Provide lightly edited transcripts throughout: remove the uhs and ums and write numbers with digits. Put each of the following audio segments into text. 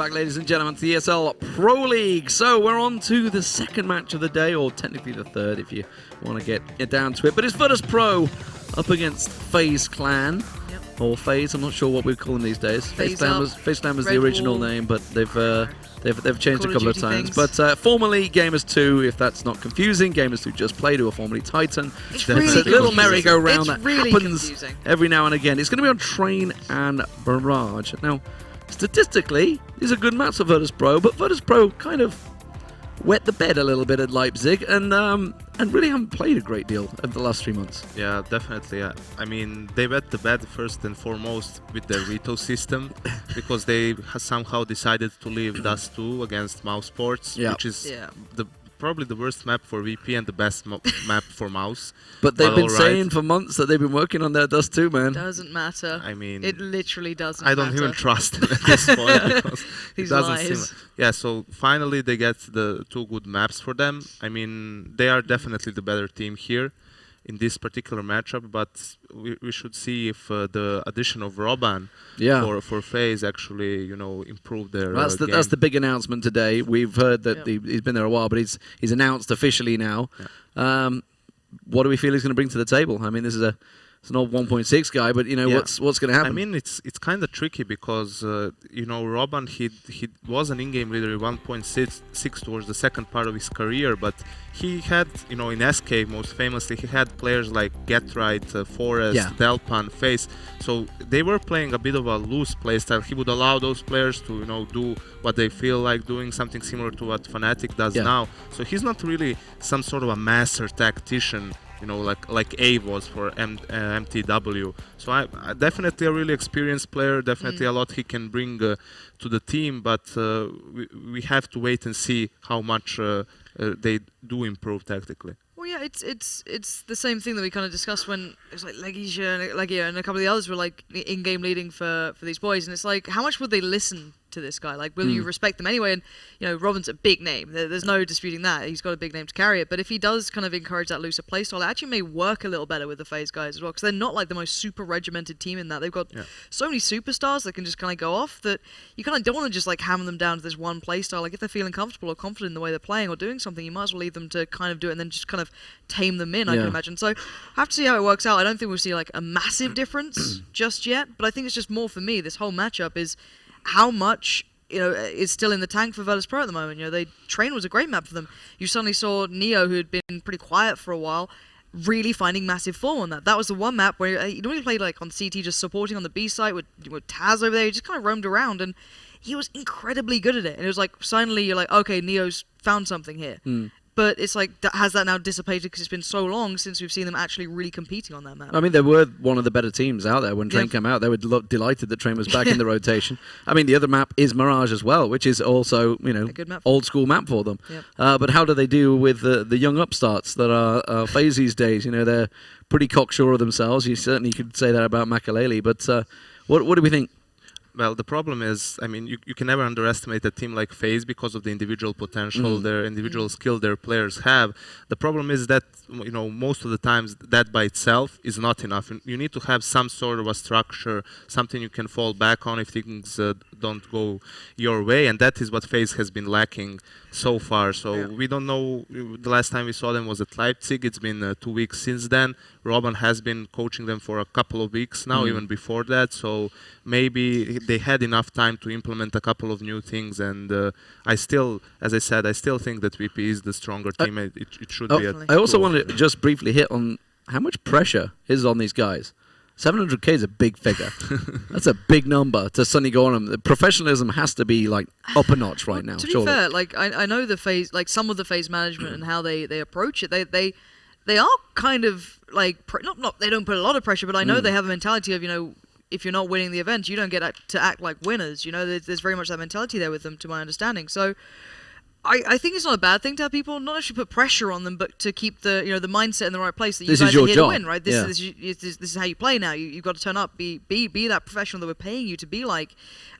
back, ladies and gentlemen, to the ESL Pro League. So we're on to the second match of the day, or technically the third if you want to get down to it. But it's Virtus.Pro up against FaZe Clan. Yep. Or FaZe, I'm not sure what we call them these days. FaZe Clan was the original name, but they've changed a couple of times. But formerly Gamers 2, if that's not confusing, Gamers 2 just played, who are formerly Titan. It's a little merry-go-round that really happens confusing. every now and again. It's going to be on Train and Barrage. Now, statistically, these are good maps for Virtus.Pro, but Virtus.Pro kind of wet the bed a little bit at Leipzig and really haven't played a great deal over the last 3 months. Yeah, definitely. Yeah. I mean, they wet the bed first and foremost with their veto system because they somehow decided to leave Dust 2 against Mouse Sports, which is probably the worst map for VP and the best map for Mouse. But they've been saying for months that they've been working on their Dust 2, man. Doesn't matter. I mean, it literally doesn't I don't even trust them at this point because These it doesn't lies. seem. Yeah, so finally they get the 2 good maps for them. I mean, they are definitely the better team here in this particular matchup, but we should see if the addition of Robban for FaZe actually, improve their game. That's the big announcement today. We've heard that he's been there a while, but he's announced officially now. Yeah. What do we feel he's going to bring to the table? I mean, this is it's an old 1.6 guy, but what's going to happen? I mean, it's kind of tricky because Robban he was an in-game leader 1.6 towards the second part of his career, but he had in SK most famously he had players like Getright, Forest, Delpan, FaZe, so they were playing a bit of a loose playstyle. He would allow those players to do what they feel like doing, something similar to what Fnatic does now. So he's not really some sort of a master tactician, like A was for MTW. So I definitely a really experienced player, definitely a lot he can bring to the team, but we have to wait and see how much they do improve tactically. Well, yeah, it's the same thing that we kind of discussed when it was like Legia and a couple of the others were like in-game leading for these boys, and it's like, how much would they listen to this guy? Like, will you respect them anyway? And Robban's a big name. There's no disputing that. He's got a big name to carry it. But if he does kind of encourage that looser playstyle, it actually may work a little better with the FaZe guys as well, because they're not like the most super regimented team in that. They've got so many superstars that can just kind of go off that you kind of don't want to just like hammer them down to this one playstyle. Like, if they're feeling comfortable or confident in the way they're playing or doing something, you might as well leave them to kind of do it and then just kind of tame them in, I can imagine. So I have to see how it works out. I don't think we'll see like a massive difference just yet, but I think it's just more for me, this whole matchup is how much is still in the tank for Virtus.Pro at the moment. Train was a great map for them. You suddenly saw Neo, who had been pretty quiet for a while, really finding massive form on that. That was the one map where he normally played like on CT, just supporting on the B site with Taz over there. He just kind of roamed around, and he was incredibly good at it. And it was like, suddenly you're like, okay, Neo's found something here. But it's like, has that now dissipated because it's been so long since we've seen them actually really competing on that map? I mean, they were one of the better teams out there when Train came out. They were delighted that Train was back in the rotation. I mean, the other map is Mirage as well, which is also, a good map. old school map for them. But how do they do with the young upstarts that are FaZe these days? They're pretty cocksure of themselves. You certainly could say that about Makalele. But what do we think? Well, the problem is, I mean, you can never underestimate a team like FaZe because of the individual potential, their individual skill their players have. The problem is that, most of the times that by itself is not enough. You need to have some sort of a structure, something you can fall back on if things don't go your way, and that is what FaZe has been lacking so far. So we don't know. The last time we saw them was at Leipzig. It's been 2 weeks since then. Robban has been coaching them for a couple of weeks now, even before that. So maybe they had enough time to implement a couple of new things. And as I said, I still think that VP is the stronger team. It should be. I also want to just briefly hit on how much pressure is on these guys. 700k is a big figure. That's a big number to suddenly go on them. The professionalism has to be like up a notch right now. To be fair, like I know the FaZe, like some of the FaZe management and how they approach it. They are kind of like not they don't put a lot of pressure, but I know they have a mentality of if you're not winning the event, you don't get to act like winners. There's very much that mentality there with them, to my understanding. So I think it's not a bad thing to have people not actually put pressure on them, but to keep the the mindset in the right place. That you guys are here to win, right? This is how you play now. You've got to turn up, be that professional that we're paying you to be like.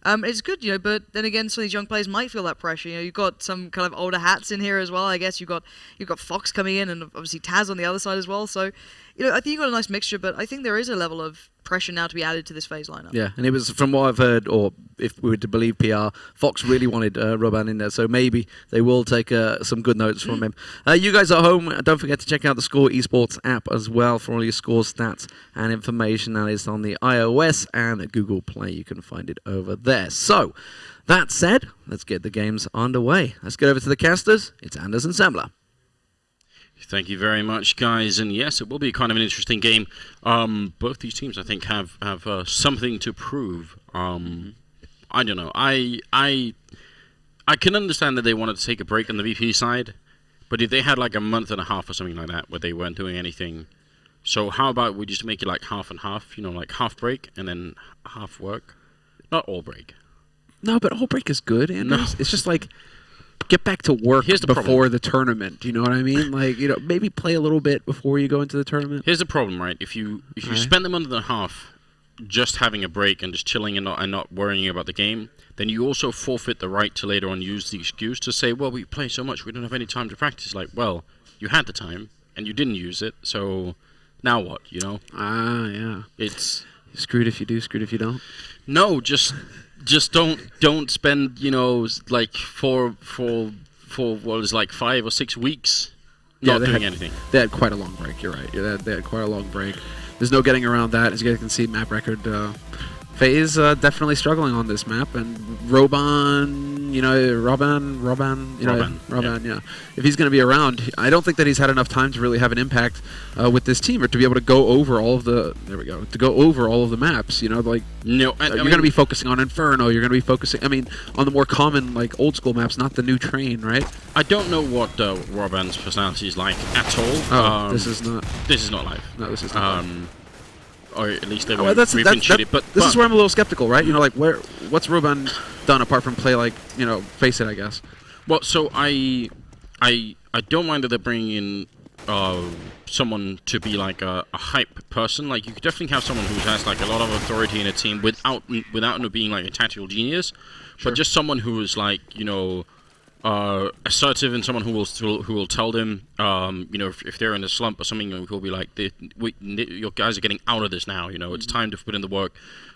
It's good, but then again, some of these young players might feel that pressure. You've got some kind of older hats in here as well. I guess you've got Fox coming in, and obviously Taz on the other side as well. So I think you got a nice mixture, but I think there is a level of pressure now to be added to this FaZe lineup. Yeah, and it was, from what I've heard, or if we were to believe PR, Fox really wanted Roban in there, so maybe they will take some good notes from him. You guys at home, don't forget to check out the Score Esports app as well for all your score stats and information. That is on the iOS and Google Play. You can find it over there. So, that said, let's get the games underway. Let's get over to the casters. It's Anders and Semler. Thank you very much, guys. And yes, it will be kind of an interesting game. Both these teams, I think, have something to prove. I don't know. I can understand that they wanted to take a break on the VP side, but if they had like a month and a half or something like that where they weren't doing anything, so how about we just make it like half and half? Like half break and then half work, not all break. No, but all break is good, and it's just like, get back to work before the tournament. You know what I mean? Like, maybe play a little bit before you go into the tournament. Here's the problem, right? If you spend the month and a half just having a break and just chilling and not worrying about the game, then you also forfeit the right to later on use the excuse to say, well, we play so much, we don't have any time to practice. Like, well, you had the time and you didn't use it, so now what? Yeah. It's screwed if you do, screwed if you don't. No, just don't spend like for what is like 5 or 6 weeks not doing anything. They had quite a long break. You're right. They had quite a long break. There's no getting around that. As you guys can see, map record. FaZe definitely struggling on this map, and Robban, yeah. If he's going to be around, I don't think that he's had enough time to really have an impact with this team, or to be able to go over all of the. There we go. To go over all of the maps, No, you're going to be focusing on Inferno. You're going to be focusing. On the more common, like old school maps, not the new train, right? I don't know what Robban's personality is like at all. Oh, this is not. This is not live. No, this is not. Live. Or at least they we've been shooting. But this is where I'm a little skeptical, right? What's Robban done apart from play like, face it, I guess. Well, so I don't mind that they're bringing in someone to be like a hype person. Like, you could definitely have someone who has like a lot of authority in a team without being like a tactical genius, but just someone who is like assertive, and someone who will tell them, if they're in a slump or something, who'll be like, your guys are getting out of this now. It's time to put in the work,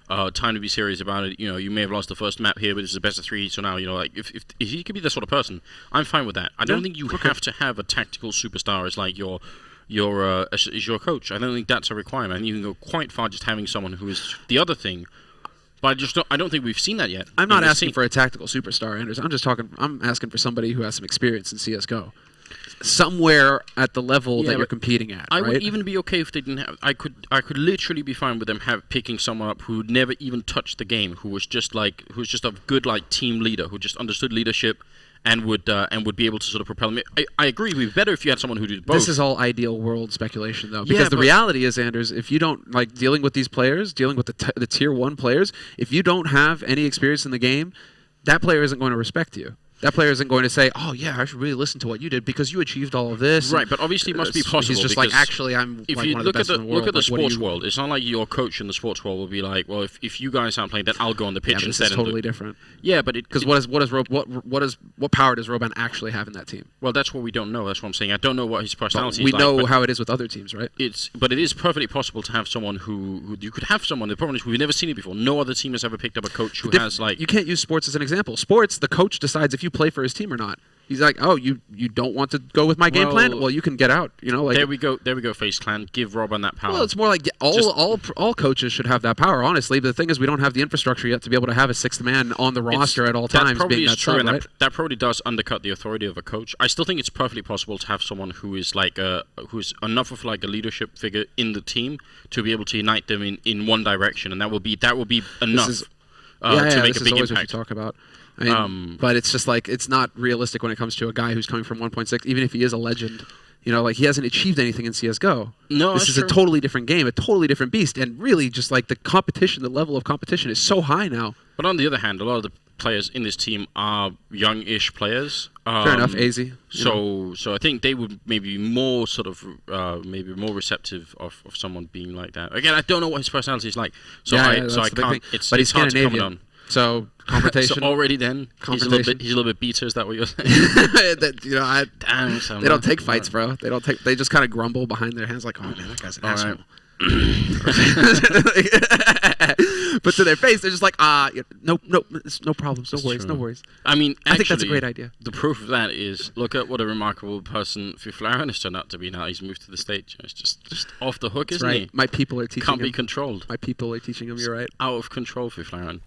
time to be serious about it. You may have lost the first map here, but it's the best of 3. So now, like if he could be that sort of person, I'm fine with that. I don't think you have to have a tactical superstar as like your coach. I don't think that's a requirement. You can go quite far just having someone who is the other thing. But I don't think we've seen that yet. I'm not asking for a tactical superstar, Anders. I'm asking for somebody who has some experience in CSGO. Somewhere at the level that you're competing at, I right? would even be okay if they didn't have. I could literally be fine with them picking someone up who never even touched the game, who was just a good like team leader, who just understood leadership, and would be able to sort of propel them. I agree. It would be better if you had someone who did both. This is all ideal world speculation, though, because the reality is, Anders, if you don't like dealing with these players, dealing with the tier 1 players, if you don't have any experience in the game, that player isn't going to respect you. That player isn't going to say, "Oh yeah, I should really listen to what you did because you achieved all of this." Right, but obviously it must be possible. He's just like, actually, I'm if like you one of the best in the world. Look at the sports world. It's not like your coach in the sports world will be like, "Well, if you guys aren't playing, then I'll go on the pitch instead." This is totally different. Yeah, but because what power does Robban actually have in that team? Well, that's what we don't know. That's what I'm saying. I don't know what his personality is like. We know how it is with other teams, right? But it is perfectly possible to have someone who you could have someone. The problem is we've never seen it before. No other team has ever picked up a coach who has like. You can't use sports as an example. Sports, the coach decides if you play for his team or not. He's like, "Oh, you don't want to go with my game plan? Well, you can get out." There we go, FaZe Clan. Give Robban that power. Well, it's more like all coaches should have that power, honestly. But the thing is, we don't have the infrastructure yet to be able to have a 6th man on the roster at all times. That probably is true, and right? that probably does undercut the authority of a coach. I still think it's perfectly possible to have someone who is like who's enough of like a leadership figure in the team to be able to unite them in one direction, and that will be enough to make a big impact. What you talk about. But it's just like, it's not realistic when it comes to a guy who's coming from 1.6, even if he is a legend. He hasn't achieved anything in CSGO. No, this is a totally different game, a totally different beast, and really just like the level of competition is so high now. But on the other hand, a lot of the players in this team are young-ish players. Fair enough, AZ. So I think they would maybe more sort of maybe more receptive of someone being like that. Again, I don't know what his personality is like, so I can't. It's hard to comment on. So confrontation. So already then, he's a little bit beta. Is that what you're saying? Damn, they don't take fights, bro. They don't take. They just kind of grumble behind their hands, like, "Oh man, that guy's an asshole." Right. But to their face, they're just like, no problems, no worries, true. no worries. I mean, I think that's a great idea. The proof of that is, look at what a remarkable person Fiflaren has turned out to be now. He's moved to the stage. It's just off the hook, That's isn't right. he? My people are teaching Can't him. be controlled. My people are teaching him. You're right. Out of control, Fiflaren.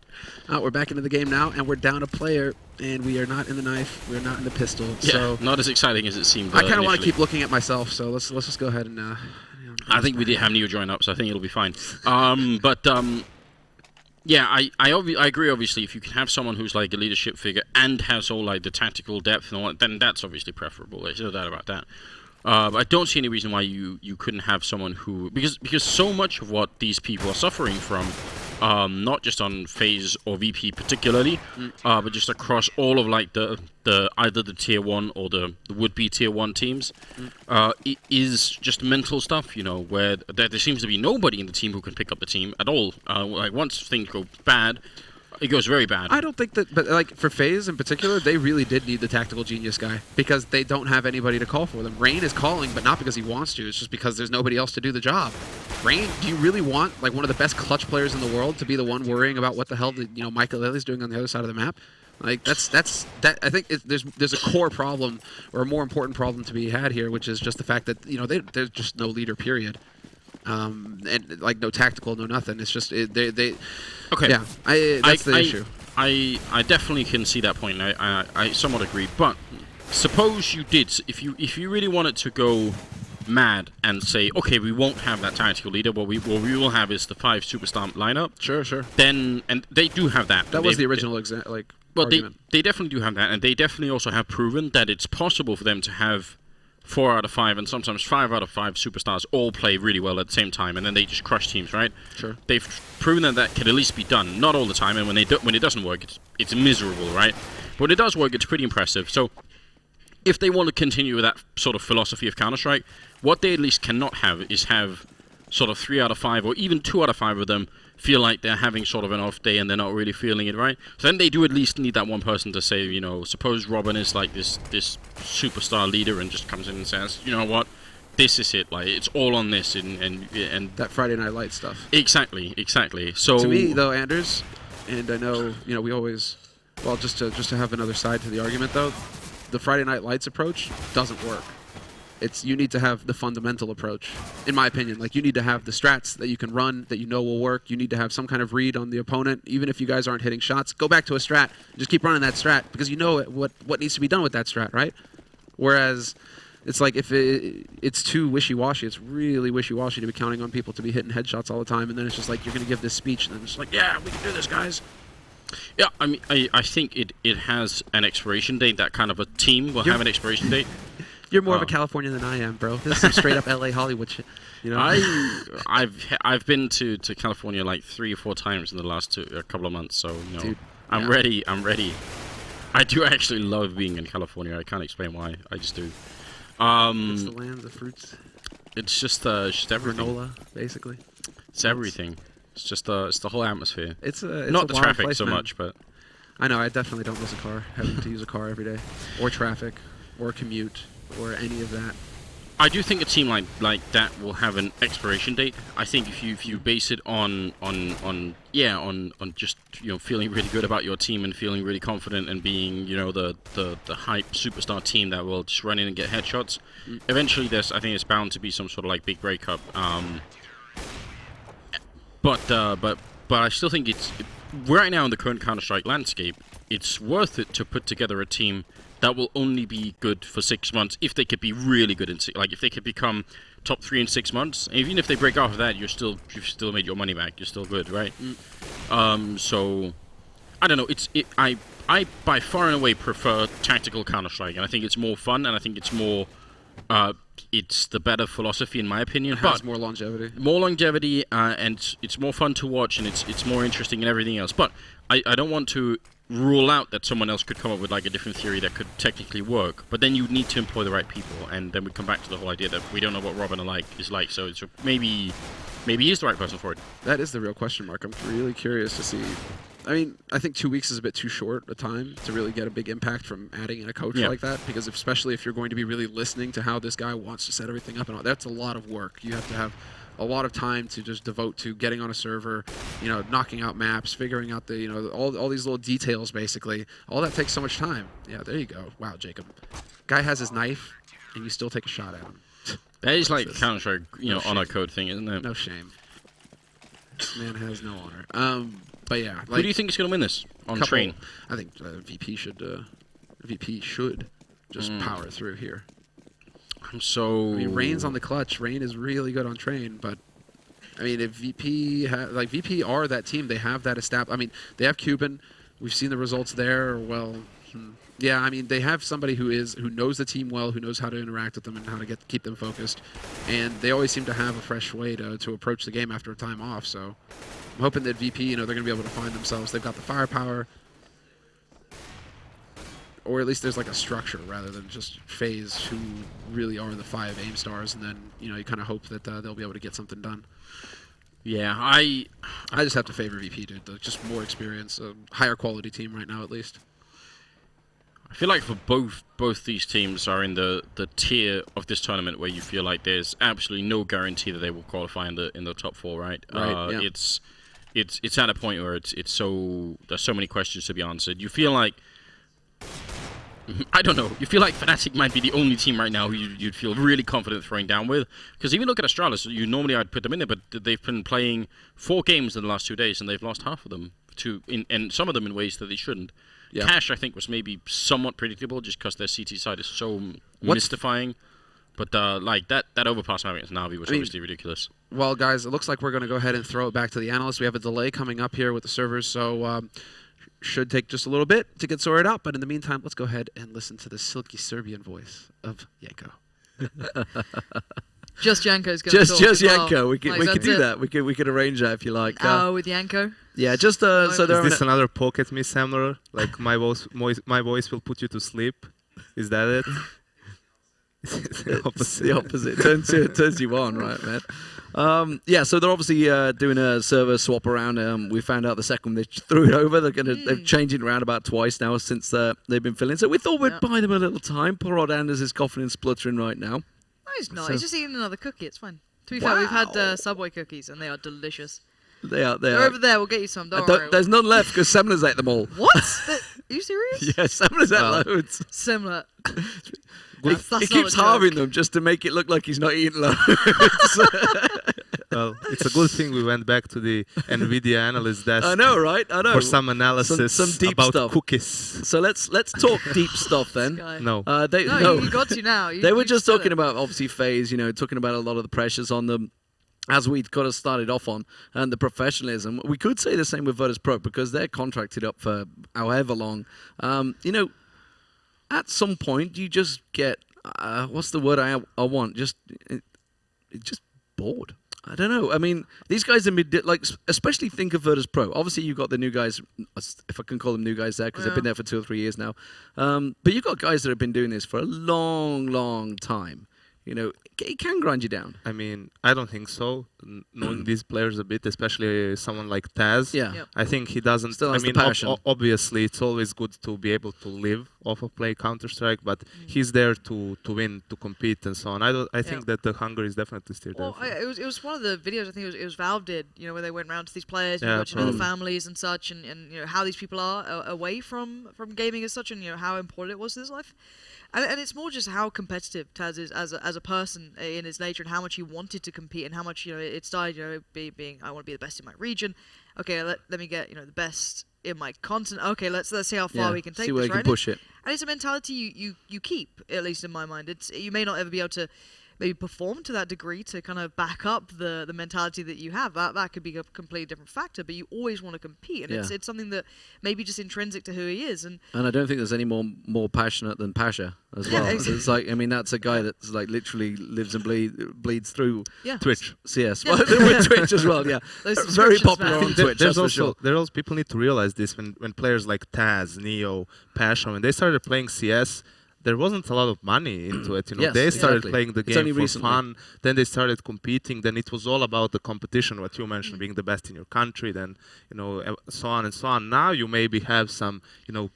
We're back into the game now, and we're down a player, and we are not in the knife. We're not in the pistol. Yeah, So not as exciting as it seemed. I kind of want to initially. keep looking at myself. So let's just go ahead and. I think we did have Neo join up, so I think it'll be fine. Yeah, I agree. Obviously, if you can have someone who's like a leadership figure and has all like the tactical depth and all that, then that's obviously preferable. There's no doubt about that. But I don't see any reason why you couldn't have someone who because so much of what these people are suffering from, not just on FaZe or VP particularly, but just across all of like the either the tier 1 or the would-be tier 1 teams, it is just mental stuff, you know, where there seems to be nobody in the team who can pick up the team at all. Like once things go bad, it goes very bad. I don't think that, but like for FaZe in particular, they really did need the tactical genius guy because they don't have anybody to call for them. Rain is calling, but not because he wants to. It's just because there's nobody else to do the job. Rain, do you really want like one of the best clutch players in the world to be the one worrying about what the hell Michael Lely's doing on the other side of the map? Like that. I think there's a core problem or a more important problem to be had here, which is just the fact that there's just no leader. Period. And like no tactical, no nothing. It's just they. Okay. Yeah, that's the issue. I definitely can see that point. I somewhat agree. But suppose you did, if you really wanted to go mad and say, okay, we won't have that tactical leader. What we will have is the 5 superstar lineup. Sure. Then and they do have that. That was the original argument. They definitely do have that, and they definitely also have proven that it's possible for them to have 4 out of 5 and sometimes 5 out of 5 superstars all play really well at the same time, and then they just crush teams, right? Sure. They've proven that can at least be done. Not all the time, and when it doesn't work, it's miserable, right? But when it does work, it's pretty impressive. So if they want to continue with that sort of philosophy of Counter-Strike, what they at least cannot have is have sort of 3 out of 5 or even 2 out of 5 of them feel like they're having sort of an off day and they're not really feeling it, right? So then they do at least need that one person to say, suppose Robin is like this superstar leader and just comes in and says, you know what, this is it, like it's all on this and that Friday Night Light stuff. Exactly. So to me though, Anders, and I know we always, well, just to have another side to the argument though, the Friday Night Lights approach doesn't work. You need to have the fundamental approach, in my opinion. Like you need to have the strats that you can run, that will work. You need to have some kind of read on the opponent, even if you guys aren't hitting shots. Go back to a strat, just keep running that strat because you know what needs to be done with that strat, right? Whereas it's like if it's too wishy-washy, it's really wishy-washy to be counting on people to be hitting headshots all the time, and then it's just like you're going to give this speech, and then it's like, yeah, we can do this, guys. Yeah, I mean, I think it has an expiration date. That kind of a team will have an expiration date. You're more of a Californian than I am, bro. This is some straight up LA Hollywood shit. I've been to California like 3 or 4 times in the last a couple of months, so Dude, I'm ready. I do actually love being in California. I can't explain why. I just do. It's the land of fruits. It's just everything. Granola, basically. It's everything. It's just it's the whole atmosphere. It's not the wild traffic place, so man. much, but I know. I definitely don't miss a car. Having to use a car every day, or traffic, or commute, or any of that. I do think a team like that will have an expiration date. I think if you base it on just feeling really good about your team and feeling really confident and being the hype superstar team that will just run in and get headshots, eventually I think it's bound to be some sort of like big breakup. But I still think right now in the current Counter-Strike landscape, it's worth it to put together a team that will only be good for 6 months if they could be really good if they could become top 3 in 6 months. And even if they break off of that, you've still made your money back. You're still good, right? So I don't know. I by far and away prefer tactical Counter-Strike, and I think it's more fun, and I think it's more it's the better philosophy in my opinion. It has more longevity. More longevity, and it's more fun to watch, and it's more interesting and everything else. But I don't want to rule out that someone else could come up with like a different theory that could technically work, but then you need to employ the right people, and then we come back to the whole idea that we don't know what Robin is like, so maybe he's the right person for it. That is the real question mark. I'm really curious to see I mean, I think 2 weeks is a bit too short a time to really get a big impact from adding in a coach like that, because especially if you're going to be really listening to how this guy wants to set everything up and all, that's a lot of work. You have to have a lot of time to just devote to getting on a server, knocking out maps, figuring out the, all these little details, basically. All that takes so much time. Yeah, there you go. Wow, Jacob. Guy has his knife, and you still take a shot at him. That is like Counter-Strike, honor code thing, isn't it? No shame. This man has no honor. But yeah. Who do you think is going to win this on Train? I think VP should just power through here. I mean, Rain's on the clutch. Rain is really good on Train, but I mean, if VP VP are that team, they have that established. I mean, they have Cuban. We've seen the results there. Well, yeah. I mean, they have somebody who knows the team well, who knows how to interact with them and how to keep them focused, and they always seem to have a fresh way to approach the game after a time off. So I'm hoping that VP, they're going to be able to find themselves. They've got the firepower. Or at least there's like a structure rather than just FaZe, who really are the 5 aim stars, and then you kind of hope that they'll be able to get something done. Yeah, I just have to favor VP, dude. Just more experience, a higher quality team right now at least. I feel like for both these teams are in the tier of this tournament where you feel like there's absolutely no guarantee that they will qualify in the top 4, right? Right. Yeah. It's at a point where there's so many questions to be answered. You feel like, I don't know. You feel like Fnatic might be the only team right now who you'd feel really confident throwing down with. Because even look at Astralis, normally I'd put them in there, but they've been playing 4 games in the last 2 days, and they've lost half of them, and some of them in ways that they shouldn't. Yeah. Cash, I think, was maybe somewhat predictable just because their CT side is so mystifying. But that overpass map against Na'Vi was obviously ridiculous. Well, guys, it looks like we're going to go ahead and throw it back to the analysts. We have a delay coming up here with the servers, so should take just a little bit to get sorted out. But in the meantime, let's go ahead and listen to the silky Serbian voice of Yanko. Just Yanko's going to talk. Just as well. Yanko. We could do that. We could arrange that if you like. With Yanko. Yeah, just so there. Is this another pocket me, Samler? Like my voice will put you to sleep. Is that it? It's the opposite. It turns you on, right, man? Yeah, so they're obviously doing a server swap around. We found out the second they threw it over, they've changed it around about twice now since they've been filling. So we thought we'd buy them a little time. Poor old Anders is coughing and spluttering right now. No, he's not. He's just eating another cookie. It's fine. To be fair, we've had Subway cookies, and they are delicious. They are. They're over there. We'll get you some. Don't worry. There's none left because Semler's ate them all. What? Are you serious? Yeah, Semler's ate loads. Similar. He keeps halving them just to make it look like he's not eating loads. Well, it's a good thing we went back to the NVIDIA analyst desk. I know, right? I know. For some analysis some deep about stuff. cookies. So let's talk deep stuff then. No. You got to now. They were just talking about obviously FaZe, talking about a lot of the pressures on them, as we kind of started off on, and the professionalism. We could say the same with Virtus.Pro because they're contracted up for however long. At some point you just get what's the word I want? Just bored. I don't know. I mean, these guys have been especially think of Virtus.Pro. Obviously, you've got the new guys, if I can call them new guys there, because they've been there for 2 or 3 years now. But you've got guys that have been doing this for a long, long time. It can grind you down. I mean, I don't think so. Knowing these players a bit, especially someone like Taz, I think he doesn't. Still has I mean, the passion. Obviously, it's always good to be able to live off of play Counter-Strike, but he's there to win, to compete, and so on. I think that the hunger is definitely still there. Well, it was one of the videos. I think it was Valve did. Where they went around to these players, and got to know the families and such, and how these people are away from gaming as such, and how important it was to his life. And it's more just how competitive Taz is as a person in his nature, and how much he wanted to compete, and how much it started being I want to be the best in my region. Okay, let me get the best in my continent. Okay, let's see how far we can take see where this. You can push it. And it's a mentality you keep, at least in my mind. You may not ever be able to maybe perform to that degree to kind of back up the mentality that you have. That could be a completely different factor, but you always want to compete, and it's something that maybe just intrinsic to who he is. And I don't think there's any more passionate than Pasha as well. Exactly. It's like, I mean, that's a guy that's like literally lives and bleeds through Twitch. CS. Well, with Twitch as well, yeah. Very popular on Twitch, that's for sure. There's also people need to realize this when players like Taz, Neo, Pasha, when they started playing CS, there wasn't a lot of money into it. Yes, they started exactly. playing the It's only game for recently. fun. Then they started competing. Then it was all about the competition. What you mentioned, being the best in your country. Then so on and so on. Now you maybe have some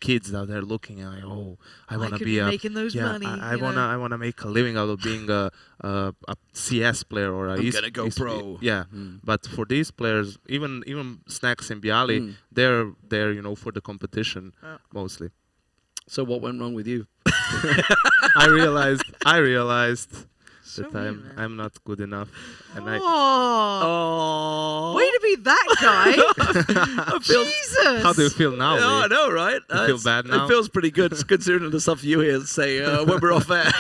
kids out there looking at like, oh, I want to could be be making those money, I you know? I wanna make a living out of being a CS player or a I'm gonna go pro. Yeah, but for these players, even Snacks and Bialy, they're there for the competition mostly. So what went wrong with you? I realized So that mean, man. I'm not good enough, and Oh, Oh, way to be that guy! Jesus! how do you feel now? Oh, I Lee? know, right? You feel bad now? It feels pretty good considering the stuff you hear say when we're off air.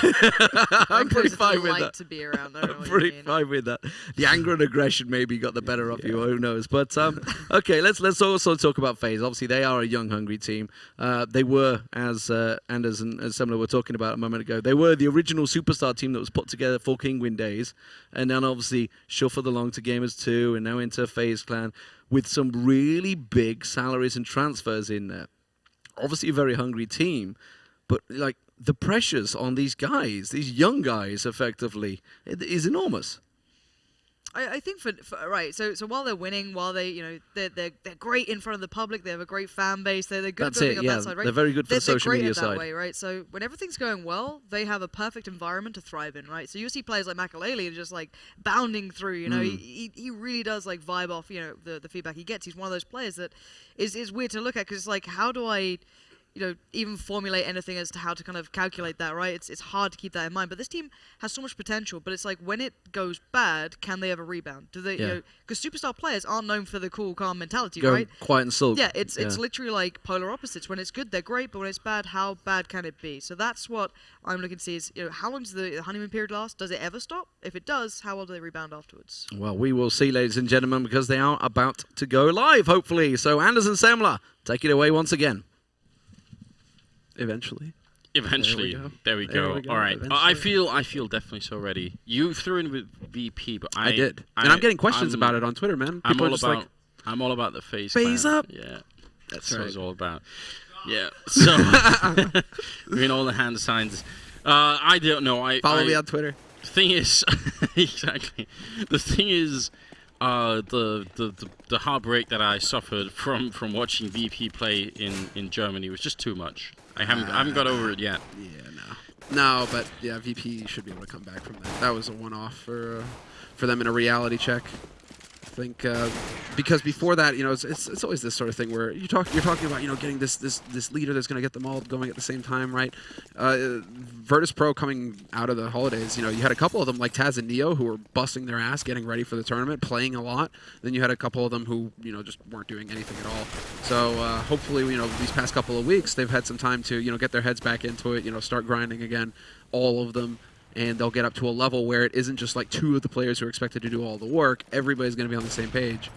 I'm pretty fine with that. To be around. I don't know what you Pretty mean. fine with that. The anger and aggression maybe got the better of you. Who knows? But okay, let's also talk about FaZe. Obviously, they are a young, hungry team. They were, as Anders and Semler were talking about a moment ago, they were the original superstar team that was put together for Kingwin days, and then obviously shuffled along to Gamers 2, and now into FaZe Clan with some really big salaries and transfers in there. Obviously, a very hungry team, but like the pressures on these guys, these young guys, effectively, is enormous. I think for right. So while they're winning, while they're great in front of the public, they have a great fan base. They're good That's at building it, up yeah. that side, right? They're very good for the social great media at that side. way, right? So when everything's going well, they have a perfect environment to thrive in, right? So you see players like Makalele just like bounding through. He really does like vibe off the feedback he gets. He's one of those players that is weird to look at because it's like, how do I even formulate anything as to how to kind of calculate that, right? It's hard to keep that in mind. But this team has so much potential, but it's like when it goes bad, can they ever rebound? Do they, because superstar players aren't known for the cool, calm mentality, Go right? quiet and sulk. Yeah, it's literally like polar opposites. When it's good, they're great, but when it's bad, how bad can it be? So that's what I'm looking to see is, how long does the honeymoon period last? Does it ever stop? If it does, how well do they rebound afterwards? Well, we will see, ladies and gentlemen, because they are about to go live, hopefully. So Anders and Semler, take it away once again. Eventually. There we go. All right. I feel definitely so ready. You threw in with VP, but I did. And I'm getting questions about it on Twitter, man. People are just like, I'm all about the FaZe. FaZe up. Yeah. That's right. what it's all about. Yeah. So doing all the hand signs. I don't know. follow me on Twitter. The thing is, exactly. The thing is, the heartbreak that I suffered from watching VP play in Germany was just too much. I haven't got over it yet. Yeah, no, but yeah, VP should be able to come back from that. That was a one-off for them in a reality check. I think because before that, it's always this sort of thing where you're talking about getting this leader that's going to get them all going at the same time, right? Virtus.Pro coming out of the holidays, you had a couple of them like Taz and Neo who were busting their ass, getting ready for the tournament, playing a lot. Then you had a couple of them who just weren't doing anything at all. So hopefully these past couple of weeks they've had some time to get their heads back into it, start grinding again, all of them. And they'll get up to a level where it isn't just like two of the players who are expected to do all the work. Everybody's going to be on the same page.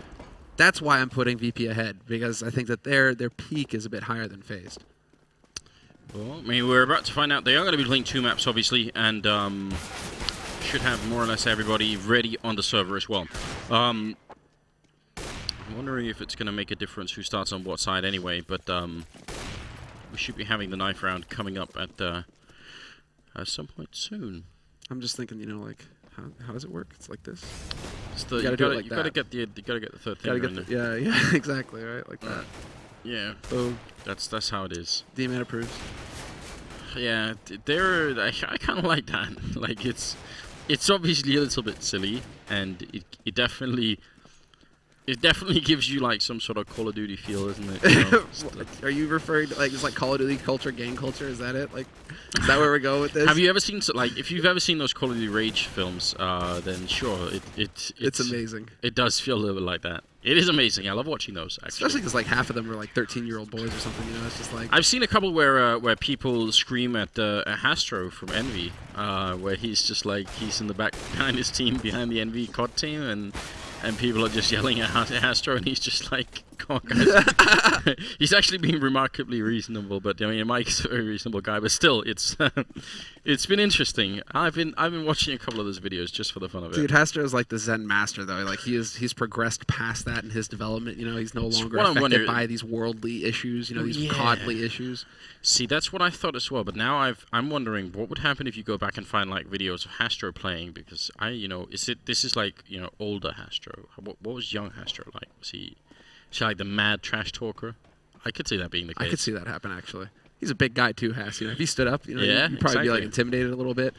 That's why I'm putting VP ahead, because I think that their peak is a bit higher than FaZe. Well, I mean, we're about to find out. They are going to be playing 2 maps, obviously, and should have more or less everybody ready on the server as well. I'm wondering if it's going to make a difference who starts on what side anyway, but we should be having the knife round coming up at some point soon. I'm just thinking, like, how does it work? It's like this. You gotta get the third thing in there. Yeah, exactly, right, like that. Yeah. Boom. That's how it is. D-Man approves. Yeah, I kind of like that. Like it's obviously a little bit silly, and it definitely gives you like some sort of Call of Duty feel, isn't it? Are you referring to it's like Call of Duty culture, gang culture? Is that it? Like, is that where we're going with this? Have you ever seen if you've ever seen those Call of Duty Rage films? Then sure, it's amazing. It does feel a little bit like that. It is amazing. I love watching those. Actually. Especially because half of them are 13-year-old boys or something. It's just like I've seen a couple where people scream at Hastro from Envy, where he's just he's in the back behind his team, behind the Envy COD team, and people are just yelling at Hastro, and he's just on, guys. He's actually being remarkably reasonable, but I mean, Mike's a very reasonable guy. But still, it's it's been interesting. I've been watching a couple of those videos just for the fun of it. Dude, Hastro is like the Zen master, though. Like he's progressed past that in his development. You know, he's no longer affected by these worldly issues. You know, these godly issues. See, that's what I thought as well. But now I'm wondering what would happen if you go back and find like videos of Hastro playing, because this is like older Hastro. What was young Hastro like? Was he like the mad trash talker? I could see that being the case. I could see that happen, actually. He's a big guy too, Hass. You know, if he stood up, you'd probably exactly. be like intimidated a little bit.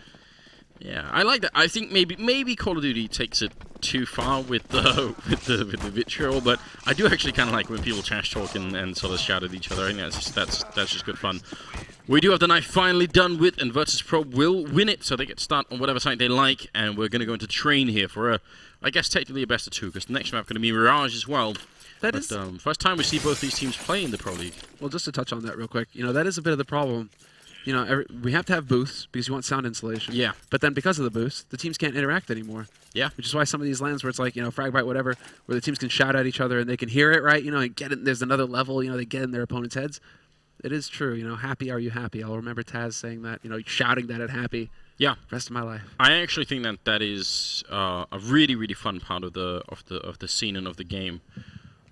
Yeah, I like that. I think maybe Call of Duty takes it too far with the vitriol, but I do actually kind of like when people trash talk and sort of shout at each other. I think that's just good fun. We do have the night finally done with, and Virtus.Pro will win it, so they get to start on whatever site they like, and we're going to go into train here for I guess technically a best of two, because the next map going to be Mirage as well. First time we see both these teams play in the Pro League. Well, just to touch on that real quick, that is a bit of the problem. We have to have booths because you want sound insulation. Yeah. But then because of the booths, the teams can't interact anymore. Yeah. Which is why some of these lands where it's like, frag bite, whatever, where the teams can shout at each other and they can hear it, right? And get it. There's another level, they get in their opponent's heads. It is true, happy are you happy? I'll remember Taz saying that, shouting that at happy. Yeah. Rest of my life. I actually think that is a really, really fun part of the scene and of the game.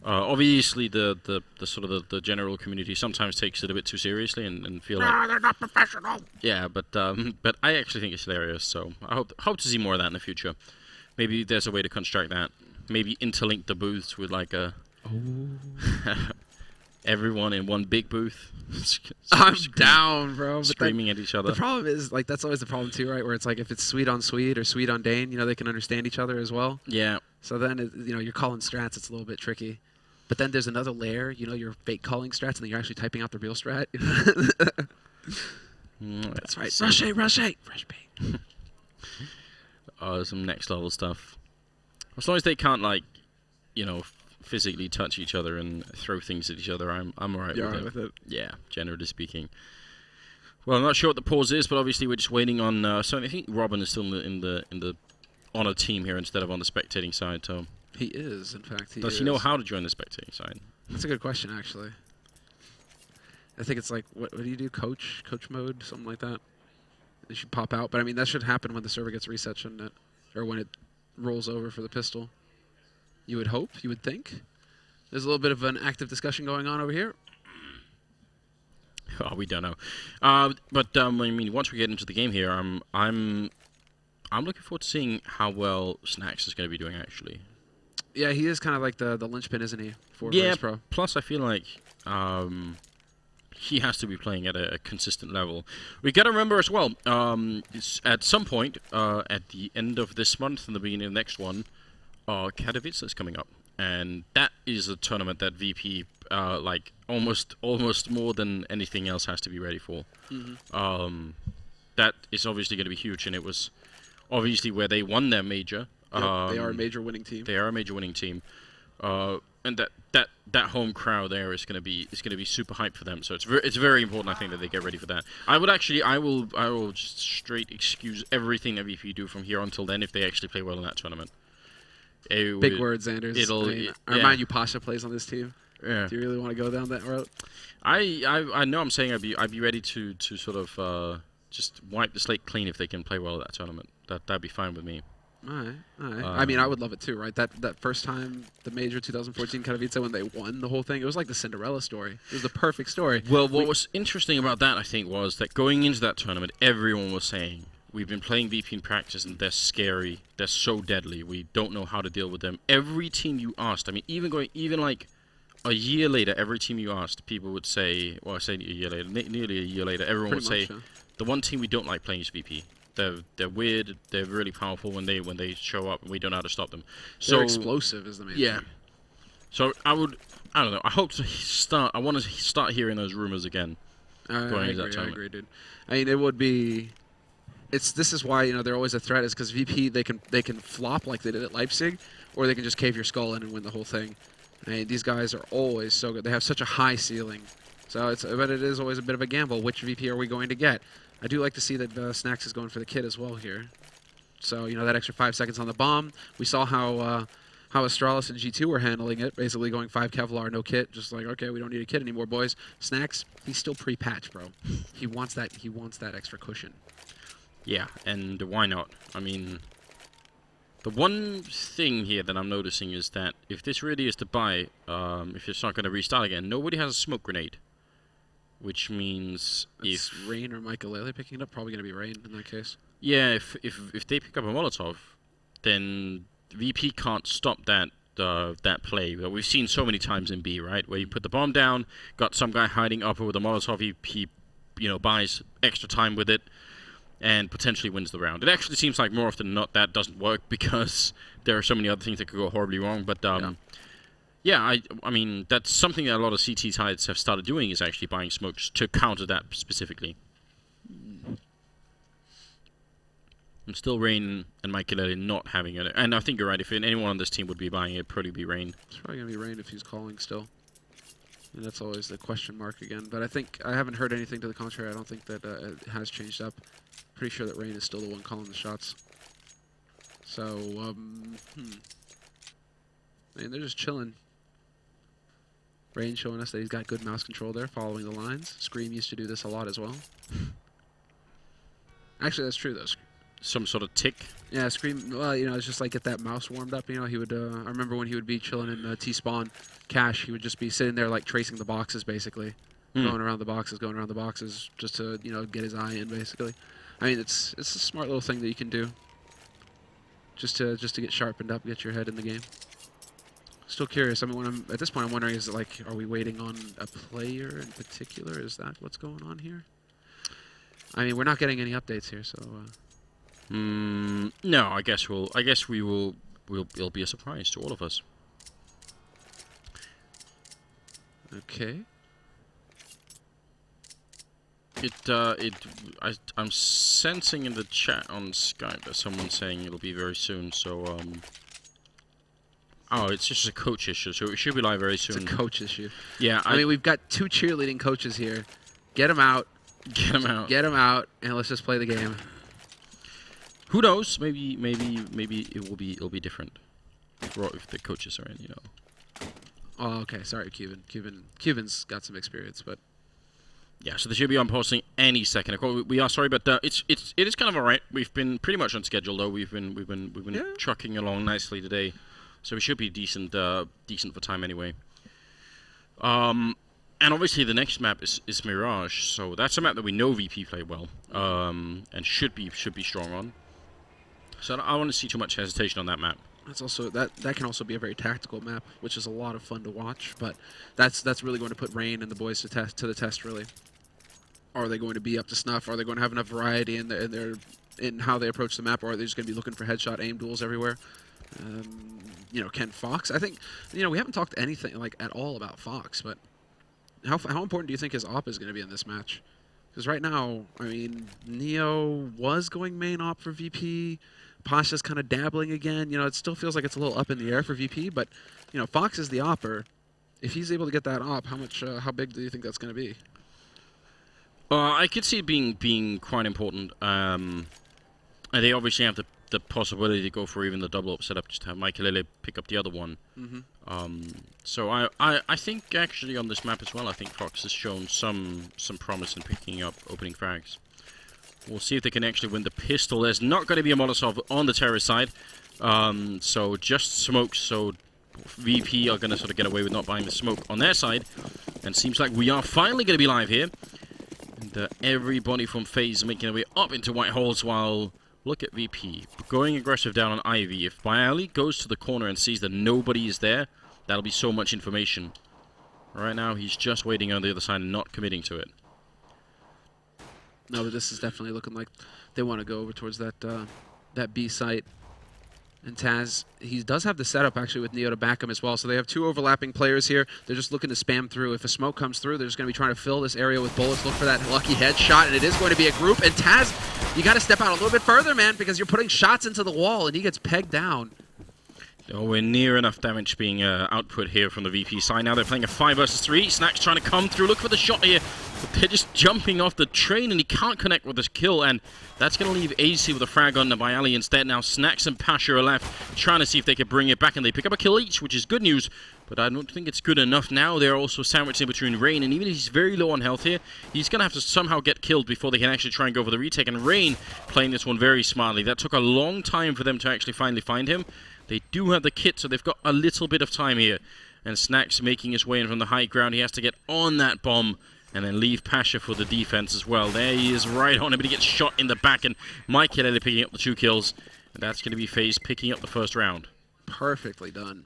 Obviously, the sort of the general community sometimes takes it a bit too seriously and feel like they're not professional. Yeah, but I actually think it's hilarious. So I hope to see more of that in the future. Maybe there's a way to construct that. Maybe interlink the booths with like a everyone in one big booth. I'm down, bro. Screaming at each other. The problem is that's always the problem too, right? Where it's like if it's Sweet on Sweet or Sweet on Dane, they can understand each other as well. Yeah. So then you're calling strats. It's a little bit tricky. But then there's another layer, you're fake calling strats, and then you're actually typing out the real strat. That's right. Rush A. Fresh bait. Some next level stuff. As long as they can't physically touch each other and throw things at each other, I'm alright with it. Yeah, generally speaking. Well, I'm not sure what the pause is, but obviously we're just waiting on. So I think Robin is still in the on a team here instead of on the spectating side. So. He is, in fact. Does he know how to join the spectating side? That's a good question, actually. I think it's like, what do you do? Coach mode? Something like that? It should pop out. But, I mean, that should happen when the server gets reset, shouldn't it? Or when it rolls over for the pistol. You would hope. You would think. There's a little bit of an active discussion going on over here. Oh, we don't know. But, I mean, once we get into the game here, I'm looking forward to seeing how well Snacks is going to be doing, actually. Yeah, he is kind of like the linchpin, isn't he, for Virtus.Pro? Plus I feel like he has to be playing at a consistent level. We got to remember as well, at some point, at the end of this month and the beginning of the next one, Katowice is coming up. And that is a tournament that VP, almost more than anything else, has to be ready for. Mm-hmm. That is obviously going to be huge, and it was obviously where they won their major. Yep, they are a major winning team. They are a major winning team, and that home crowd there is going to be super hyped for them. So it's very important, I think, that they get ready for that. I will just straight excuse everything that VP do from here until then if they actually play well in that tournament. Big words, Anders. I remind you, Pasha plays on this team. Yeah. Do you really want to go down that route? I know I'm saying I'd be ready to sort of just wipe the slate clean if they can play well at that tournament. That'd be fine with me. All right. I mean, I would love it too, right? That first time, the major 2014 Katowice, when they won the whole thing, it was like the Cinderella story. It was the perfect story. Well, what was interesting about that, I think, was that going into that tournament, everyone was saying, we've been playing VP in practice, and they're scary. They're so deadly. We don't know how to deal with them. Every team you asked, I mean, even like a year later, every team you asked, people would say, well, I say a year later, nearly a year later, everyone would say, the one team we don't like playing is VP. They're weird. They're really powerful when they show up, and we don't know how to stop them. So they're explosive is the main thing. So I don't know. I hope to start. I want to start hearing those rumors again. I agree, dude. I mean, it would be. This is why they're always a threat, is because VP they can flop like they did at Leipzig, or they can just cave your skull in and win the whole thing. I mean, these guys are always so good. They have such a high ceiling. So but it is always a bit of a gamble. Which VP are we going to get? I do like to see that Snacks is going for the kid as well here. So, that extra 5 seconds on the bomb. We saw how how Astralis and G2 were handling it, basically going 5 Kevlar, no kit, just like, okay, we don't need a kit anymore, boys. Snacks, he's still pre-patch, bro. He wants that extra cushion. Yeah, and why not? I mean, the one thing here that I'm noticing is that if this really is to buy, if it's not going to restart again, nobody has a smoke grenade. Which means It's if Rain or Michael picking it up, probably going to be Rain in that case. yeah, if they pick up a Molotov, then VP can't stop that that play that we've seen so many times in B, right? Where you put the bomb down, got some guy hiding upper with a Molotov, he buys extra time with it, and potentially wins the round. It actually seems like more often than not that doesn't work because there are so many other things that could go horribly wrong. But yeah, I mean, that's something that a lot of CT sides have started doing, is actually buying smokes to counter that specifically. I'm still Rain and Michael not having it. And I think you're right, if anyone on this team would be buying it, it'd probably be Rain. It's probably going to be Rain if he's calling still. And that's always the question mark again. But I haven't heard anything to the contrary. I don't think that it has changed up. Pretty sure that Rain is still the one calling the shots. So, man, they're just chilling. Rain showing us that he's got good mouse control there, following the lines. Scream used to do this a lot as well. Actually, that's true, though. Some sort of tick. Yeah, Scream, well, it's just like get that mouse warmed up. He would, I remember when he would be chilling in T-Spawn Cash, he would just be sitting there, like, tracing the boxes, basically. Going around the boxes, just to, get his eye in, basically. I mean, it's a smart little thing that you can do. Just to get sharpened up, get your head in the game. Still curious. I mean, at this point, I'm wondering, is it like, are we waiting on a player in particular? Is that what's going on here? I mean, we're not getting any updates here, so. No, I guess we will. It'll be a surprise to all of us. Okay. I'm sensing in the chat on Skype that someone's saying it'll be very soon. So oh, it's just a coach issue, so it should be live very soon. It's a coach issue. Yeah, I mean, we've got 2 cheerleading coaches here. Get them out. Get them out. Get them out, and let's just play the game. Who knows? Maybe it'll be different. If the coaches are in, Oh, okay. Sorry, Cuban's got some experience, but yeah. So they should be on posting any second. Of course, we are sorry, but it is kind of alright. We've been pretty much on schedule though. We've been trucking along nicely today, so we should be decent for time anyway. And obviously the next map is Mirage, so that's a map that we know VP play well, and should be strong on. So I don't want to see too much hesitation on that map. that's also that can also be a very tactical map, which is a lot of fun to watch. But that's really going to put Rain and the boys to the test. Really, are they going to be up to snuff? Are they going to have enough variety in how they approach the map, or are they just going to be looking for headshot aim duels everywhere? Ken Fox. I think we haven't talked anything at all about Fox, but how important do you think his op is going to be in this match? Because right now, I mean, Neo was going main op for VP. Pasha's kind of dabbling again. It still feels like it's a little up in the air for VP, but Fox is the opper. If he's able to get that op, how big do you think that's going to be? I could see it being quite important. And they obviously have the possibility to go for even the double up setup, just to have Michael pick up the other one. So I think actually on this map as well, I think Fox has shown some promise in picking up opening frags. We'll see if they can actually win the pistol. There's not going to be a Molotov on the terrorist side, so just smoke. So VP are going to sort of get away with not buying the smoke on their side, and seems like we are finally going to be live here. And everybody from FaZe making their way up into white holes while. Look at VP, going aggressive down on Ivy. If Bialy goes to the corner and sees that nobody is there, that'll be so much information. Right now, he's just waiting on the other side and not committing to it. No, but this is definitely looking like they want to go over towards that B site. And Taz, he does have the setup actually with Neo to back him as well. So they have 2 overlapping players here. They're just looking to spam through. If a smoke comes through, they're just going to be trying to fill this area with bullets. Look for that lucky headshot, and it is going to be a group. And Taz, you got to step out a little bit further, man, because you're putting shots into the wall, and he gets pegged down. Oh, we're near enough damage being output here from the VP side. Now they're playing a 5 versus 3. Snack's trying to come through. Look for the shot here. But they're just jumping off the train, and he can't connect with this kill. And that's going to leave AC with a frag on by Ali instead. Now Snacks and Pasha are left, trying to see if they can bring it back. And they pick up a kill each, which is good news. But I don't think it's good enough. Now they're also sandwiched in between Rain. And even if he's very low on health here, he's going to have to somehow get killed before they can actually try and go for the retake. And Rain playing this one very smartly. That took a long time for them to actually finally find him. They do have the kit, so they've got a little bit of time here. And Snacks making his way in from the high ground. He has to get on that bomb and then leave Pasha for the defense as well. There he is right on him, but he gets shot in the back. And Mike Kelly picking up the 2 kills. And that's going to be FaZe picking up the first round. Perfectly done.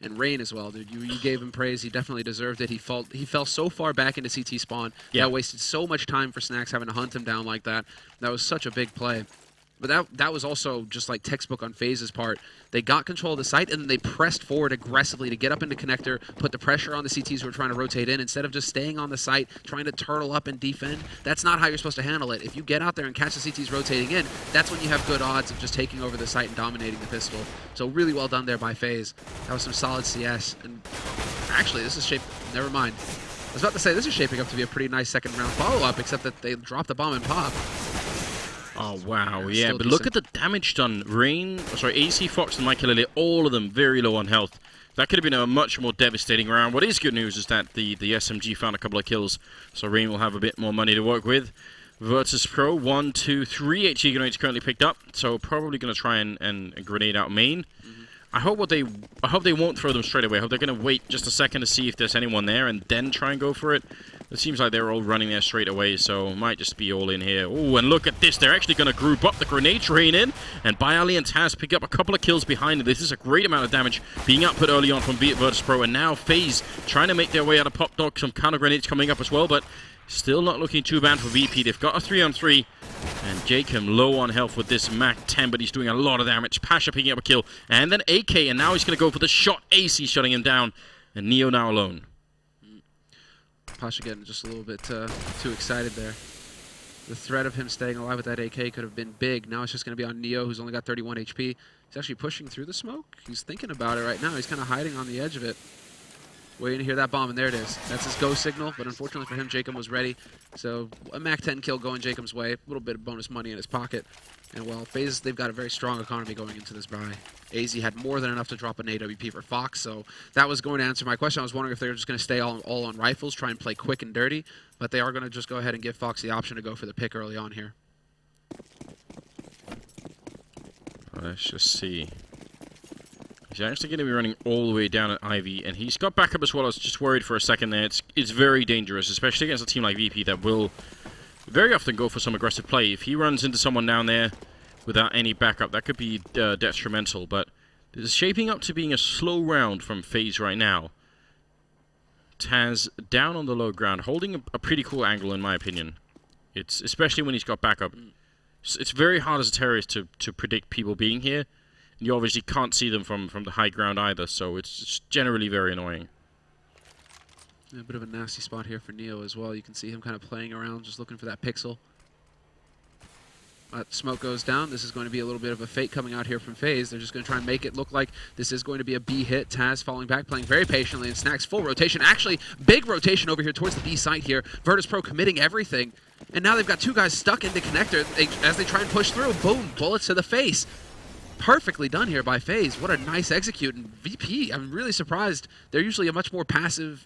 And Rain as well, dude. You gave him praise. He definitely deserved it. He fell so far back into CT spawn. Yeah. That wasted so much time for Snacks having to hunt him down like that. That was such a big play. But that was also just like textbook on FaZe's part. They got control of the site, and then they pressed forward aggressively to get up into connector, put the pressure on the CTs who were trying to rotate in, instead of just staying on the site, trying to turtle up and defend. That's not how you're supposed to handle it. If you get out there and catch the CTs rotating in, that's when you have good odds of just taking over the site and dominating the pistol. So really well done there by FaZe. That was some solid CS. And actually, this is never mind. I was about to say, this is shaping up to be a pretty nice second round follow-up, except that they dropped the bomb and pop. Oh, wow, yeah, Still but look at the damage done. AC, Fox, and Michael Lily, all of them very low on health. That could have been a much more devastating round. What is good news is that the SMG found a couple of kills, so Rain will have a bit more money to work with. Virtus.Pro, 1, 2, 3 HE grenades currently picked up, so probably going to try and grenade out main. I hope they won't throw them straight away. I hope they're going to wait just a second to see if there's anyone there and then try and go for it. It seems like they're all running there straight away, so it might just be all in here. Oh, and look at this. They're actually going to group up the grenade train in, and Bialy and Taz pick up a couple of kills behind it. This is a great amount of damage being output early on from Virtus.Pro, and now FaZe trying to make their way out of Pop Dog. Some counter grenades coming up as well, but still not looking too bad for VP. They've got a 3-on-3. And Jacob low on health with this Mac 10, but he's doing a lot of damage. Pasha picking up a kill. And then AK, and now he's going to go for the shot. AC shutting him down. And Neo now alone. Pasha getting just a little bit too excited there. The threat of him staying alive with that AK could have been big. Now it's just going to be on Neo, who's only got 31 HP. He's actually pushing through the smoke. He's thinking about it right now. He's kind of hiding on the edge of it. Waiting to hear that bomb, and there it is. That's his go signal, but unfortunately for him, Jacob was ready. So a Mac 10 kill going Jacob's way. A little bit of bonus money in his pocket. And well, FaZe, they've got a very strong economy going into this buy. AZ had more than enough to drop an AWP for Fox, so that was going to answer my question. I was wondering if they were just going to stay all on rifles, try and play quick and dirty, but they are going to just go ahead and give Fox the option to go for the pick early on here. Let's just see. He's actually going to be running all the way down at Ivy, and he's got backup as well. I was just worried for a second there. It's very dangerous, especially against a team like VP that will very often go for some aggressive play. If he runs into someone down there without any backup, that could be detrimental, but this is shaping up to being a slow round from FaZe right now. Taz down on the low ground, holding a pretty cool angle in my opinion. It's especially when he's got backup. It's very hard as a terrorist to predict people being here. You obviously can't see them from the high ground either, so it's generally very annoying. Yeah, a bit of a nasty spot here for Neo as well. You can see him kind of playing around, just looking for that pixel. Smoke goes down. This is going to be a little bit of a fake coming out here from FaZe. They're just going to try and make it look like this is going to be a B hit. Taz falling back, playing very patiently, and Snacks full rotation. Actually, big rotation over here towards the B site here. Virtus.Pro committing everything. And now they've got 2 guys stuck in the connector. As they try and push through, boom, bullets to the face. Perfectly done here by FaZe. What a nice execute. And VP, I'm really surprised. They're usually a much more passive,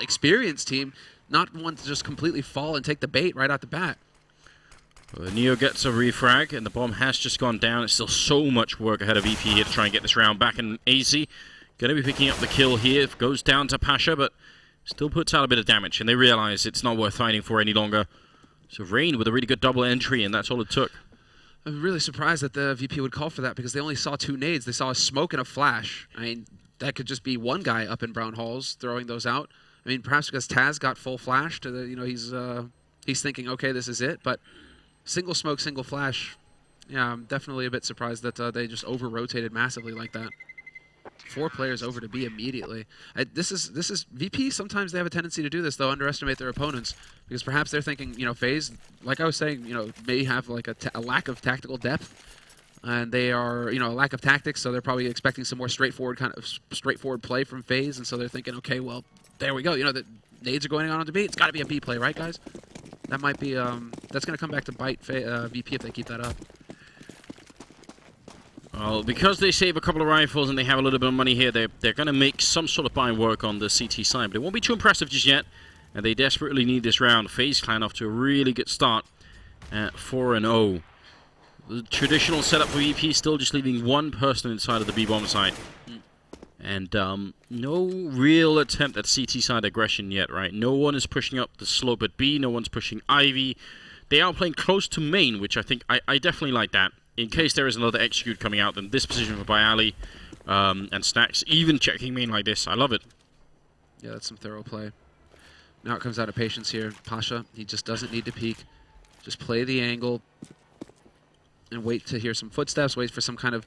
experienced team, not one to just completely fall and take the bait right out the bat. Well, Neo gets a refrag, and the bomb has just gone down. It's still so much work ahead of VP here to try and get this round back. And AZ going to be picking up the kill here. It goes down to Pasha, but still puts out a bit of damage. And they realize it's not worth fighting for any longer. So Rain with a really good double entry, and that's all it took. I'm really surprised that the VP would call for that because they only saw 2 nades. They saw a smoke and a flash. I mean, that could just be one guy up in Brown Halls throwing those out. I mean, perhaps because Taz got full flash to the, he's thinking, okay, this is it. But single smoke, single flash. Yeah, I'm definitely a bit surprised that they just over-rotated massively like that. 4 players over to B immediately. This is VP. Sometimes they have a tendency to do this, though, underestimate their opponents, because perhaps they're thinking, FaZe, like I was saying, may have like a lack of tactical depth. And they are, a lack of tactics, so they're probably expecting some more straightforward play from FaZe, and so they're thinking, okay, well, there we go. The nades are going on the B. It's got to be a B play, right, guys? That might be, that's going to come back to bite VP if they keep that up. Well, because they save a couple of rifles and they have a little bit of money here, they're going to make some sort of buy work on the CT side, but it won't be too impressive just yet, and they desperately need this round. FaZe Clan off to a really good start at 4-0. The traditional setup for VP still just leaving one person inside of the B-bomb site. And no real attempt at CT side aggression yet, right? No one is pushing up the slope at B, no one's pushing Ivy. They are playing close to main, which I think I definitely like that. In case there is another execute coming out, then this position for Bayali and Snacks, even checking main like this, I love it. Yeah, that's some thorough play. Now it comes out of patience here. Pasha, he just doesn't need to peek. Just play the angle and wait to hear some footsteps, wait for some kind of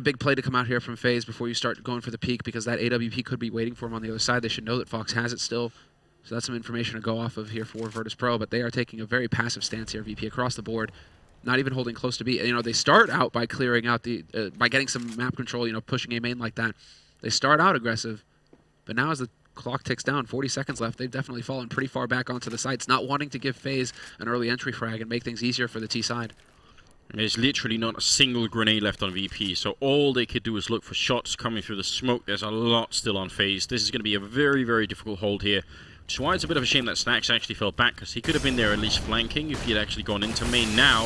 big play to come out here from FaZe before you start going for the peek, because that AWP could be waiting for him on the other side. They should know that Fox has it still. So that's some information to go off of here for Virtus.Pro, but they are taking a very passive stance here, VP, across the board. Not even holding close to B. They start out by clearing out by getting some map control, pushing a main like that. They start out aggressive, but now as the clock ticks down, 40 seconds left, they've definitely fallen pretty far back onto the sites, not wanting to give FaZe an early entry frag and make things easier for the T side. There's literally not a single grenade left on VP, so all they could do is look for shots coming through the smoke. There's a lot still on FaZe. This is going to be a very, very difficult hold here, which is why it's a bit of a shame that Snacks actually fell back, because he could have been there at least flanking if he had actually gone into main. Now,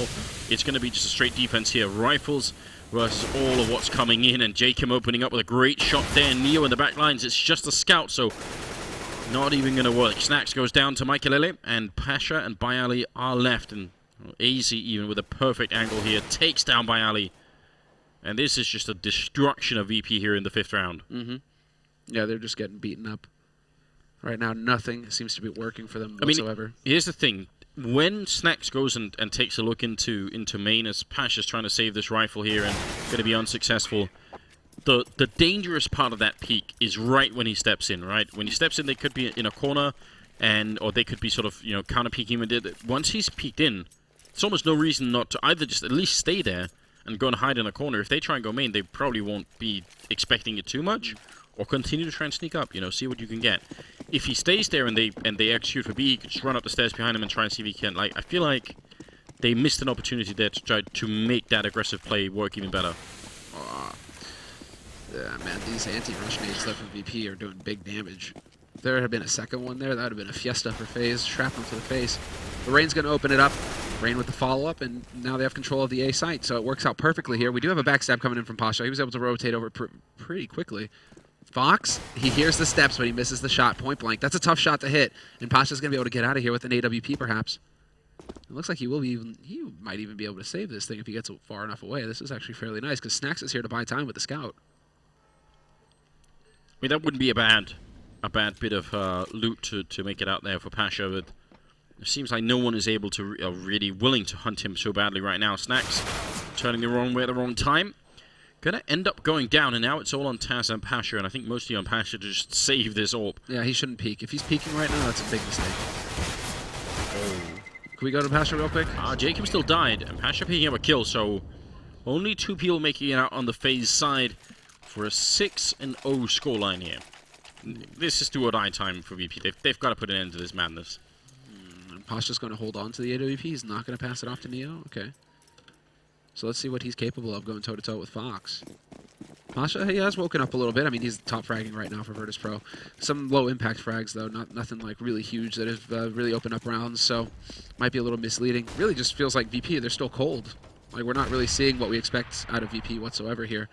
it's going to be just a straight defense here. Rifles versus all of what's coming in, and Jacob opening up with a great shot there. Neo in the back lines, it's just a scout, so not even going to work. Snacks goes down to Michaelele, and Pasha and Bayali are left, and AZ even with a perfect angle here takes down Bayali. And this is just a destruction of VP here in the 5th round. Yeah, they're just getting beaten up. Right now, nothing seems to be working for them whatsoever. I mean, here's the thing. When Snacks goes and takes a look into main as Pasha's trying to save this rifle here and going to be unsuccessful, the dangerous part of that peek is right when he steps in, right? When he steps in, they could be in a corner, or they could be sort of, counter-peeking. Once he's peeked in, there's almost no reason not to either just at least stay there and go and hide in a corner. If they try and go main, they probably won't be expecting it too much, or continue to try and sneak up, see what you can get. If he stays there and they execute for B, he could just run up the stairs behind him and try and see if he can. I feel like they missed an opportunity there to try to make that aggressive play work even better. Yeah, man, these anti-rush nades left from VP are doing big damage. If there had been a second one there, that would have been a fiesta for FaZe. Shrapnel to the face. The Rain's going to open it up. Rain with the follow-up, and now they have control of the A site, so it works out perfectly here. We do have a backstab coming in from Pasha. He was able to rotate over pretty quickly. Fox, he hears the steps, but he misses the shot point blank. That's a tough shot to hit, and Pasha's going to be able to get out of here with an AWP, perhaps. It looks like he might even be able to save this thing if he gets far enough away. This is actually fairly nice, because Snacks is here to buy time with the scout. I mean, that wouldn't be a bad bit of loot to make it out there for Pasha, but it seems like no one is able to really willing to hunt him so badly right now. Snacks turning the wrong way at the wrong time. Gonna end up going down, and now it's all on Taz and Pasha, and I think mostly on Pasha to just save this AWP. Yeah, he shouldn't peek. If he's peeking right now, that's a big mistake. Can we go to Pasha real quick? Jacob still died, and Pasha picking up a kill, so only 2 people making it out on the FaZe side for a 6-0 scoreline here. This is do-or-die time for VP. They've got to put an end to this madness. Pasha's going to hold on to the AWP. He's not going to pass it off to Neo. Okay. So let's see what he's capable of going toe-to-toe with Fox. Pasha, he has woken up a little bit. I mean, he's top fragging right now for Virtus.Pro. Some low-impact frags, though. Nothing like really huge that have really opened up rounds, so might be a little misleading. Really just feels like VP, they're still cold. Like, we're not really seeing what we expect out of VP whatsoever here.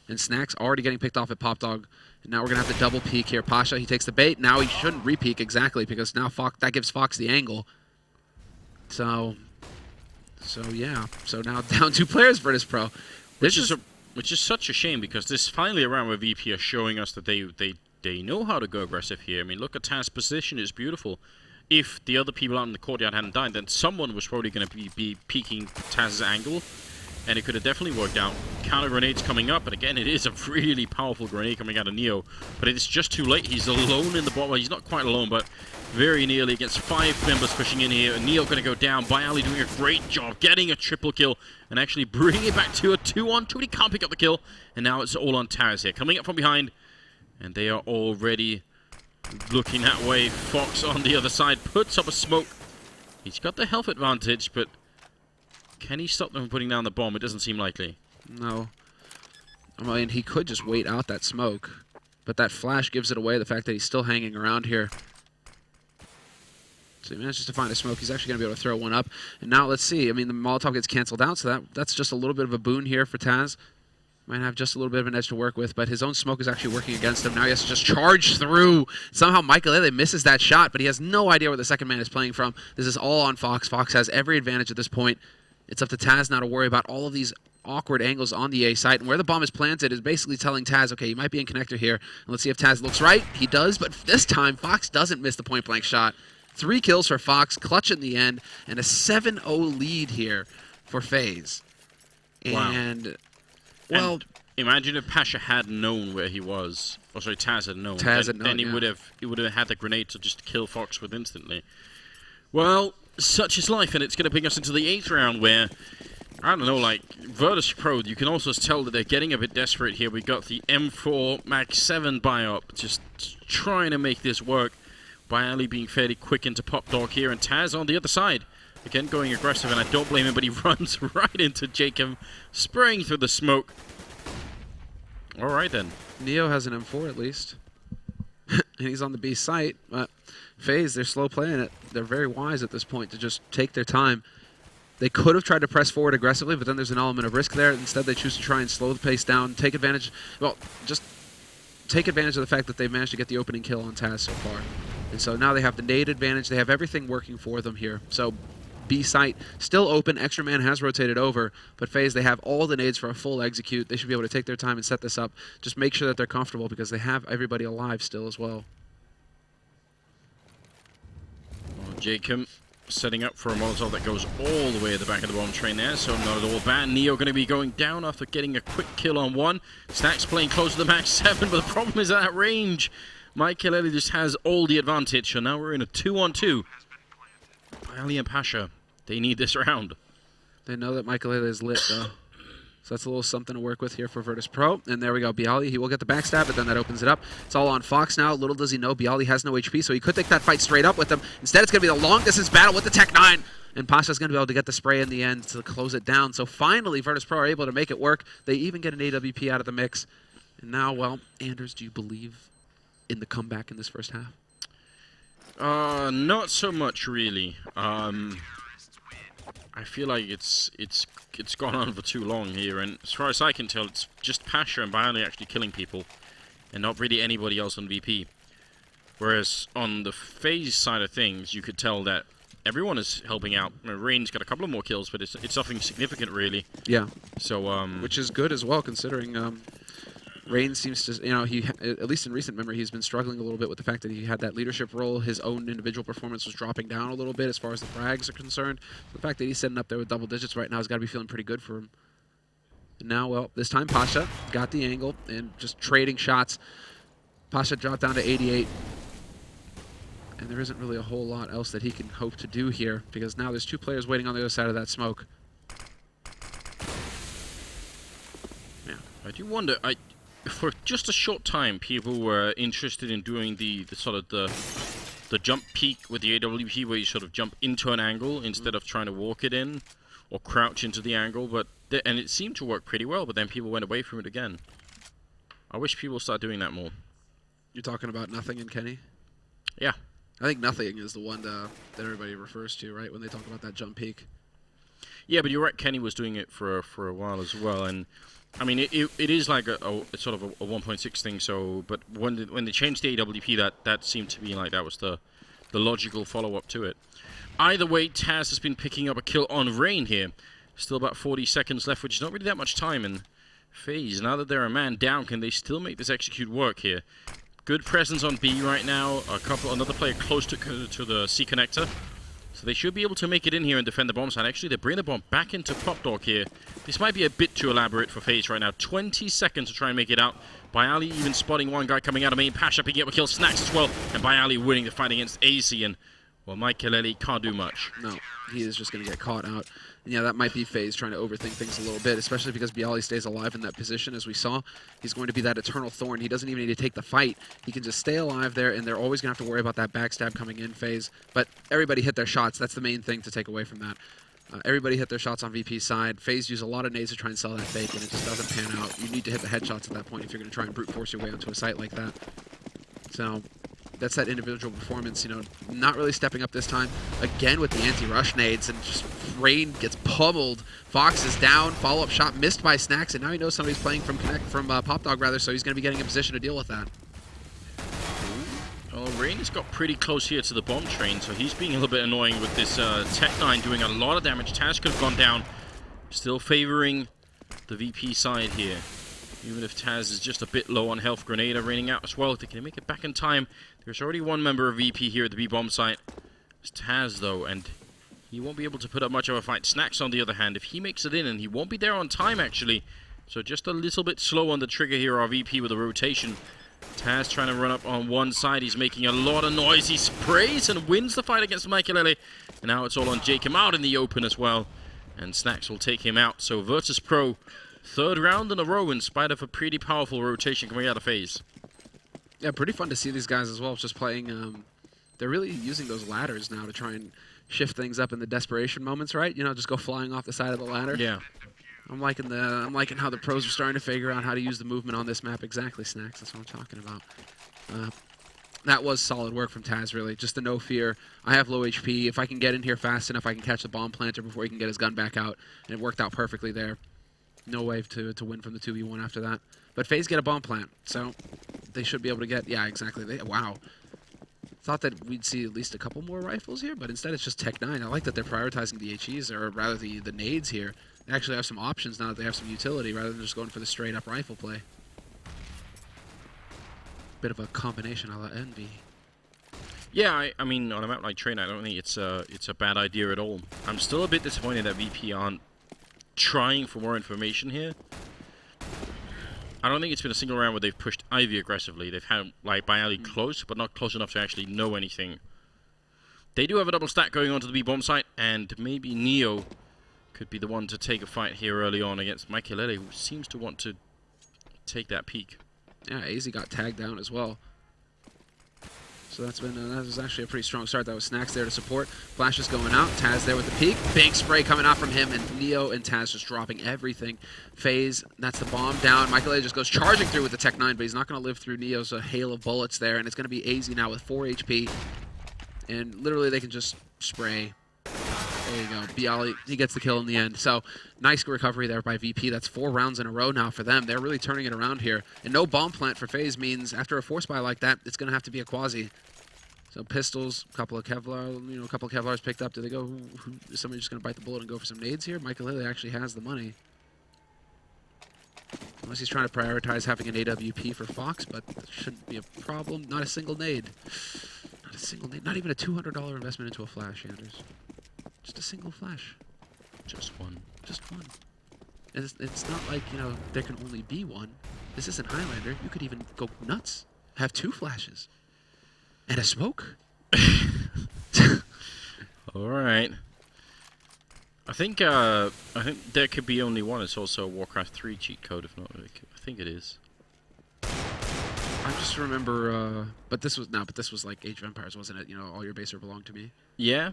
And Snacks already getting picked off at Pop Dog. And now we're going to have to double peek here. Pasha, he takes the bait. Now he shouldn't re-peek exactly, because now that gives Fox the angle. So yeah. So now down 2 players for Virtus.Pro. Which is such a shame, because this is finally a round where VP are showing us that they know how to go aggressive here. I mean, look at Taz's position. It's beautiful. If the other people out in the courtyard hadn't died, then someone was probably going to be peeking Taz's angle. and it could have definitely worked out. Counter grenades coming up, and again, it is a really powerful grenade coming out of Neo, but it's just too late. He's alone in the bottom. Well, he's not quite alone, but very nearly against 5 members pushing in here. And Neo going to go down. Bialy doing a great job getting a triple kill and actually bringing it back to a 2-on-2. He can't pick up the kill, and now it's all on Taz here. Coming up from behind, and they are already looking that way. Fox on the other side puts up a smoke. He's got the health advantage, but can he stop them from putting down the bomb? It doesn't seem likely. No. I mean, he could just wait out that smoke, but that flash gives it away, the fact that he's still hanging around here. So he manages to find a smoke. He's actually going to be able to throw one up. And now let's see. I mean, the Molotov gets canceled out, so that's just a little bit of a boon here for Taz. Might have just a little bit of an edge to work with, but his own smoke is actually working against him. Now he has to just charge through. Somehow Michael misses that shot, but he has no idea where the second man is playing from. This is all on Fox. Fox has every advantage at this point. It's up to Taz now to worry about all of these awkward angles on the A site, and where the bomb is planted is basically telling Taz, okay, you might be in connector here. And let's see if Taz looks right. He does, but this time Fox doesn't miss the point-blank shot. 3 kills for Fox, clutch in the end, and a 7-0 lead here for FaZe. Wow. And, well, and imagine if Pasha had known where he was. Oh, sorry, Taz had known. Then he would have had the grenade to just kill Fox with instantly. Well, such is life, and it's going to bring us into the 8th round where, I don't know, like, Virtus.Pro, you can also tell that they're getting a bit desperate here. We got the M4 Mag 7 buy-up, just trying to make this work. Bialy being fairly quick into Pop Dog here, and Taz on the other side. Again, going aggressive, and I don't blame him, but he runs right into Jacob, spraying through the smoke. All right, then. Neo has an M4 at least. And he's on the B site, but FaZe, they're slow playing it. They're very wise at this point to just take their time. They could have tried to press forward aggressively, but then there's an element of risk there. Instead, they choose to try and slow the pace down, take advantage, well, just take advantage of the fact that they've managed to get the opening kill on Taz so far. And so now they have the nade advantage. They have everything working for them here. So B site still open. Extra man has rotated over, but FaZe, they have all the nades for a full execute. They should be able to take their time and set this up. Just make sure that they're comfortable because they have everybody alive still as well. Jacob setting up for a Molotov that goes all the way at the back of the bomb train there, so not at all bad. Neo going to be going down after getting a quick kill on one. Stacks playing close to the Max 7, but the problem is at range. Michael just has all the advantage, so now we're in a 2-on-2. Ali and Pasha, they need this round. They know that Michael is lit, though. So that's a little something to work with here for Virtus.Pro. And there we go. Bialy, he will get the backstab, but then that opens it up. It's all on Fox now. Little does he know, Bialy has no HP, so he could take that fight straight up with him. Instead, it's going to be the long-distance battle with the Tech 9. And Pasha's going to be able to get the spray in the end to close it down. So finally, Virtus.Pro are able to make it work. They even get an AWP out of the mix. And now, well, Anders, do you believe in the comeback in this first half? Not so much, really. I feel like it's gone on for too long here, and as far as I can tell, it's just Pasha and Bialy actually killing people, and not really anybody else on VP. Whereas on the FaZe side of things, you could tell that everyone is helping out. I mean, Rain's got a couple of more kills, but it's nothing significant, really. Yeah. So, which is good as well, considering Rain seems to, you know, at least in recent memory, he's been struggling a little bit with the fact that he had that leadership role. His own individual performance was dropping down a little bit as far as the frags are concerned. The fact that he's sitting up there with double digits right now has got to be feeling pretty good for him. And now, well, this time Pasha got the angle and just trading shots. Pasha dropped down to 88. And there isn't really a whole lot else that he can hope to do here because now there's 2 players waiting on the other side of that smoke. Yeah, I do wonder. For just a short time, people were interested in doing the sort of the jump peak with the AWP, where you sort of jump into an angle instead of trying to walk it in or crouch into the angle. And it seemed to work pretty well, but then people went away from it again. I wish people start doing that more. You're talking about Nothing and Kenny? Yeah. I think Nothing is the one that everybody refers to, right, when they talk about that jump peak. Yeah, but you're right. Kenny was doing it for a while as well, and I mean it is like a sort of a 1.6 thing. So, but when they changed the AWP, that seemed to be like that was the logical follow-up to it. Either way, Taz has been picking up a kill on Rain here. Still about 40 seconds left, which is not really that much time. And FaZe, now that they're a man down, can they still make this execute work here? Good presence on B right now. Another player close to the C connector. So they should be able to make it in here and defend the bomb side. Actually, they bring the bomb back into Pop Dog here. This might be a bit too elaborate for FaZe right now. 20 seconds to try and make it out. Byali even spotting one guy coming out of main. Pasha picking up a kill. Snacks as well. And Byali winning the fight against AC. And, well, Michaelelli can't do much. No, he is just going to get caught out. And yeah, that might be FaZe trying to overthink things a little bit, especially because Byali stays alive in that position, as we saw. He's going to be that eternal thorn. He doesn't even need to take the fight. He can just stay alive there, and they're always going to have to worry about that backstab coming in FaZe. But everybody hit their shots. That's the main thing to take away from that. Everybody hit their shots on VP's side. FaZe use a lot of nades to try and sell that fake, and it just doesn't pan out. You need to hit the headshots at that point if you're going to try and brute force your way onto a site like that. So that's that individual performance, you know, not really stepping up this time. Again with the anti-rush nades, and just Rain gets pummeled. Fox is down, follow-up shot missed by Snacks, and now he knows somebody's playing from Pop Dog rather, so he's going to be getting in position to deal with that. Well, Rain has got pretty close here to the bomb train, so he's being a little bit annoying with this Tech-9 doing a lot of damage. Taz could have gone down, still favoring the VP side here. Even if Taz is just a bit low on health, Grenada raining out as well. They can make it back in time. There's already one member of VP here at the B-bomb site. It's Taz, though, and he won't be able to put up much of a fight. Snacks, on the other hand, if he makes it in, and he won't be there on time, actually. So just a little bit slow on the trigger here, our VP with a rotation. Taz trying to run up on one side. He's making a lot of noise. He sprays and wins the fight against Michaelelli. And now it's all on Jacob out in the open as well. And Snacks will take him out. So Virtus.Pro, third round in a row in spite of a pretty powerful rotation coming out of FaZe. Yeah, pretty fun to see these guys as well, just playing. They're really using those ladders now to try and shift things up in the desperation moments, right? You know, just go flying off the side of the ladder. Yeah. I'm liking how the pros are starting to figure out how to use the movement on this map. Exactly, Snacks. That's what I'm talking about. That was solid work from Taz, really. Just the no fear. I have low HP. If I can get in here fast enough, I can catch the bomb planter before he can get his gun back out. And it worked out perfectly there. No way to win from the 2v1 after that. But FaZe get a bomb plant, so they should be able to get... Yeah, exactly. Wow. Thought that we'd see at least a couple more rifles here, but instead it's just Tech-9. I like that they're prioritizing the HEs, or rather the nades here. They actually have some options now that they have some utility, rather than just going for the straight-up rifle play. Bit of a combination a la Envy. Yeah, I mean, on a map like Train, I don't think it's a bad idea at all. I'm still a bit disappointed that VP aren't trying for more information here. I don't think it's been a single round where they've pushed Ivy aggressively. They've had, like, Byali close, but not close enough to actually know anything. They do have a double stack going on to the B-bomb site, and maybe Neo could be the one to take a fight here early on against Michaelelli, who seems to want to take that peak. Yeah, AZ got tagged down as well. So that was actually a pretty strong start. That was Snacks there to support. Flash is going out. Taz there with the peek. Big spray coming out from him, and Neo and Taz just dropping everything. FaZe, that's the bomb down. Michaelelli just goes charging through with the Tech-9, but he's not going to live through Neo's hail of bullets there, and it's going to be AZ now with 4 HP. And literally they can just spray. There you go. Byali, he gets the kill in the end. So, nice recovery there by VP. That's 4 rounds in a row now for them. They're really turning it around here. And no bomb plant for FaZe means after a force buy like that, it's going to have to be a quasi. So, pistols, a couple of Kevlar, a couple of Kevlars picked up. Do they go, is somebody just going to bite the bullet and go for some nades here? Michaelelli actually has the money. Unless he's trying to prioritize having an AWP for Fox, but that shouldn't be a problem. Not a single nade. Not a single nade. Not even a $200 investment into a flash, Anders. Just a single flash. Just one. Just one. It's not like, there can only be one. This isn't Highlander. You could even go nuts. Have 2 flashes. And a smoke. All right. I think there could be only one. It's also a Warcraft 3 cheat code, if not. I think it is. I just remember, but this was like Age of Empires, wasn't it? All your base belonged to me. Yeah,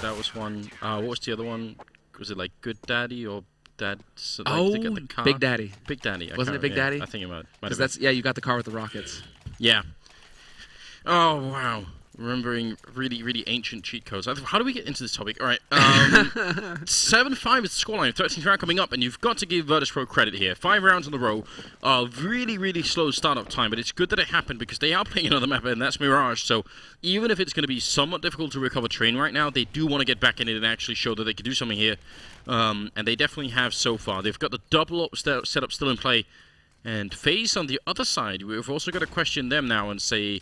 that was one. What was the other one? Was it like Good Daddy or Dad? So like to get the car? Big Daddy. Big Daddy. Wasn't it Big Daddy? I think it might have been. That's you got the car with the rockets. Yeah. Oh wow. Remembering really, really ancient cheat codes. How do we get into this topic? All right. 7-5 is the scoreline. 13th round coming up, and you've got to give Virtus.Pro credit here. 5 rounds in a row. Really, really slow startup time, but it's good that it happened because they are playing another map, and that's Mirage. So even if it's going to be somewhat difficult to recover Train right now, they do want to get back in it and actually show that they can do something here. And they definitely have so far. They've got the double setup still in play. And FaZe on the other side, we've also got to question them now and say,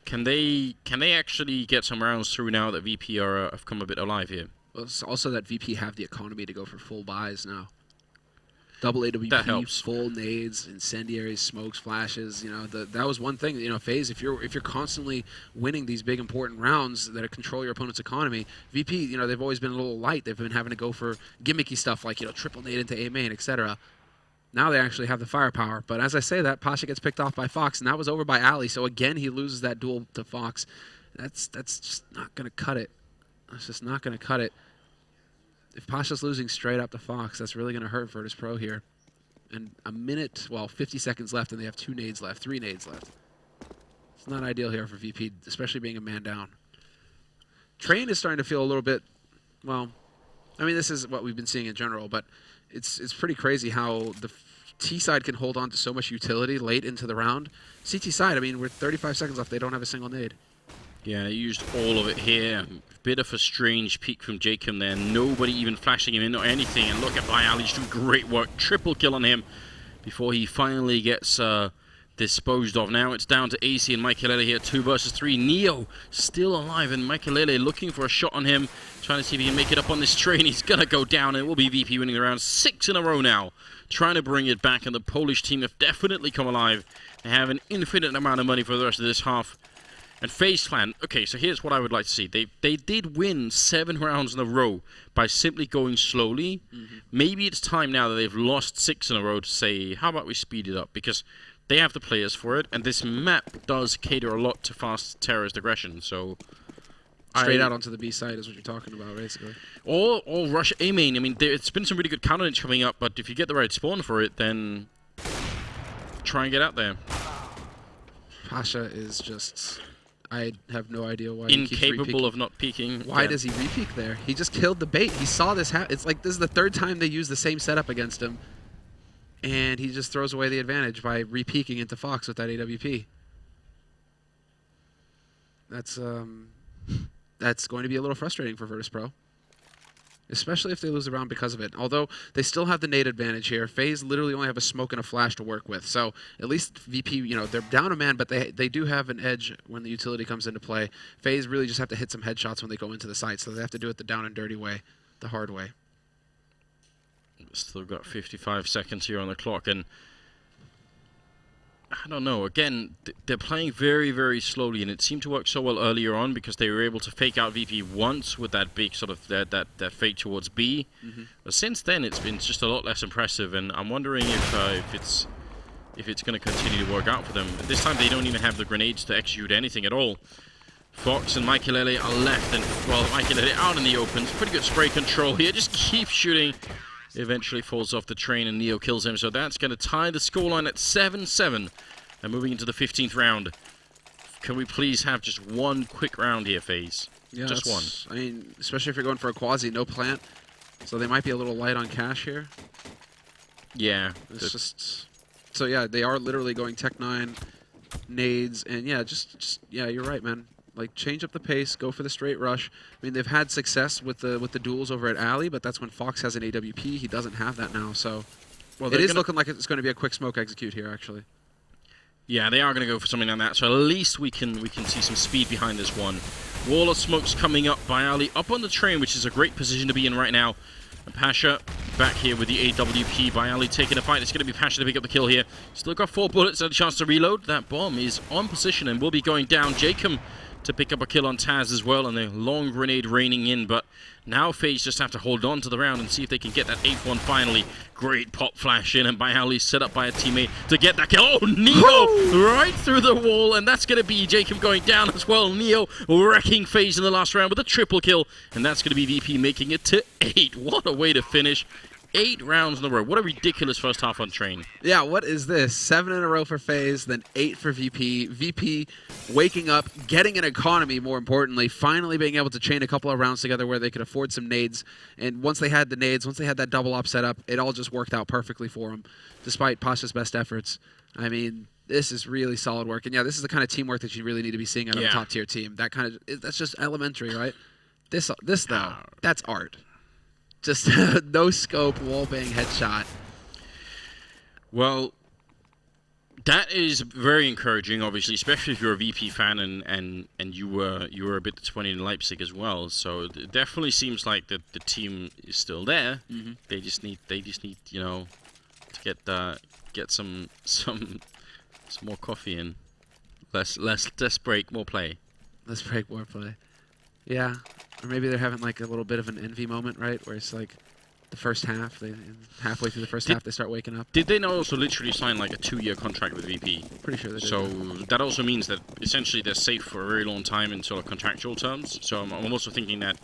Can they actually get some rounds through now that VP have come a bit alive here? Well, it's also that VP have the economy to go for full buys now. Double AWP, That helps. full nades, incendiaries, smokes, flashes. You know, that was one thing. You know, FaZe, if you're constantly winning these big important rounds that control your opponent's economy, VP, you know, they've always been a little light. They've been having to go for gimmicky stuff like, you know, triple nade into A main, etc. Now they actually have the firepower. But as I say that, Pasha gets picked off by Fox, and that was over by Ali. So again, he loses that duel to Fox. That's just not gonna cut it. That's just not gonna cut it. If Pasha's losing straight up to Fox, that's really going to hurt Virtus.Pro here. And a minute, well, 50 seconds left, and they have 2 nades left, 3 nades left. It's not ideal here for VP, especially being a man down. Train is starting to feel a little bit, well, I mean, this is what we've been seeing in general, but it's pretty crazy how the T side can hold on to so much utility late into the round. CT side, I mean, we're 35 seconds left. They don't have a single nade. Yeah, he used all of it here. Bit of a strange peek from Jacob there. Nobody even flashing him in or anything. And look at Ali's doing great work. Triple kill on him before he finally gets disposed of. Now it's down to AC and Michaelele here. 2 versus 3. Neo still alive, and Michaelele looking for a shot on him. Trying to see if he can make it up on this train. He's going to go down, and it will be VP winning the round. 6 in a row now. Trying to bring it back, and the Polish team have definitely come alive. They have an infinite amount of money for the rest of this half. And FaZe Clan, okay, so here's what I would like to see. They did win 7 rounds in a row by simply going slowly. Maybe it's time now that they've lost 6 in a row to say, how about we speed it up? Because they have the players for it, and this map does cater a lot to fast terrorist aggression, so... Straight out onto the B side is what you're talking about, basically. Or rush A main. I mean, it's been some really good counter coming up, but if you get the right spawn for it, then try and get out there. Pasha is just... I have no idea why incapable of not peeking. Why does he re-peek there? He just killed the bait. He saw this happen. It's like this is the 3rd time they use the same setup against him. And he just throws away the advantage by re-peeking into Fox with that AWP. That's going to be a little frustrating for Virtus.Pro. Especially if they lose the round because of it. Although, they still have the nade advantage here. FaZe literally only have a smoke and a flash to work with. So, at least VP, you know, they're down a man, but they do have an edge when the utility comes into play. FaZe really just have to hit some headshots when they go into the site. So, they have to do it the down and dirty way, the hard way. Still got 55 seconds here on the clock, and I don't know. Again, they're playing very, very slowly, and it seemed to work so well earlier on because they were able to fake out VP once with that big sort of that fake towards B. But since then, it's been just a lot less impressive, and I'm wondering if it's going to continue to work out for them. This time, they don't even have the grenades to execute anything at all. Fox and Michaelele are left, and well, Michaelele out in the open. It's pretty good spray control here. Just keep shooting. Eventually falls off the train and Neo kills him. So that's going to tie the scoreline at 7-7. And moving into the 15th round. Can we please have just one quick round here, FaZe? Yeah, just one. I mean, especially if you're going for a quasi, no plant. So they might be a little light on cash here. Yeah. It's just... So yeah, they are literally going Tech 9, nades, and yeah, just yeah, you're right, man. Like, change up the pace, go for the straight rush. I mean, they've had success with the duels over at Alley, but that's when Fox has an AWP. He doesn't have that now, so well, it is looking like it's going to be a quick smoke execute here, actually. Yeah, they are going to go for something like that. So at least we can see some speed behind this one. Wall of smokes coming up by Ali up on the train, which is a great position to be in right now. And Pasha back here with the AWP by Ali taking a fight. It's going to be Pasha to pick up the kill here. Still got 4 bullets and a chance to reload. That bomb is on position and will be going down. Jacob to pick up a kill on Taz as well, and the long grenade raining in, but now FaZe just have to hold on to the round and see if they can get that 8-1 finally. Great pop flash in, and by Ali set up by a teammate to get that kill. Oh, Neo right through the wall, and that's going to be Jacob going down as well. Neo wrecking FaZe in the last round with a triple kill, and that's going to be VP making it to 8. What a way to finish. 8 rounds in a row. What a ridiculous first half on train. Yeah, what is this? 7 in a row for FaZe, then 8 for VP. VP waking up, getting an economy, more importantly, finally being able to chain a couple of rounds together where they could afford some nades. And once they had the nades, once they had that double up set up, it all just worked out perfectly for them, despite Pasha's best efforts. I mean, this is really solid work. And yeah, this is the kind of teamwork that you really need to be seeing out of a top-tier team. That kind of, that's just elementary, right? This though, that's art. Just no scope, wall bang headshot. Well, That is very encouraging, obviously, especially if you're a VP fan and you were a bit disappointed in Leipzig as well. So it definitely seems like the team is still there. Mm-hmm. They just need to get some more coffee in, less break, more play. Let's break more play. Yeah, or maybe they're having like a little bit of an envy moment, right? Where it's like the first half, halfway through the first half, they start waking up. Did they not also literally sign like a 2-year contract with VP? Pretty sure they did. So that also means that essentially they're safe for a very long time in sort of contractual terms. So I'm also thinking that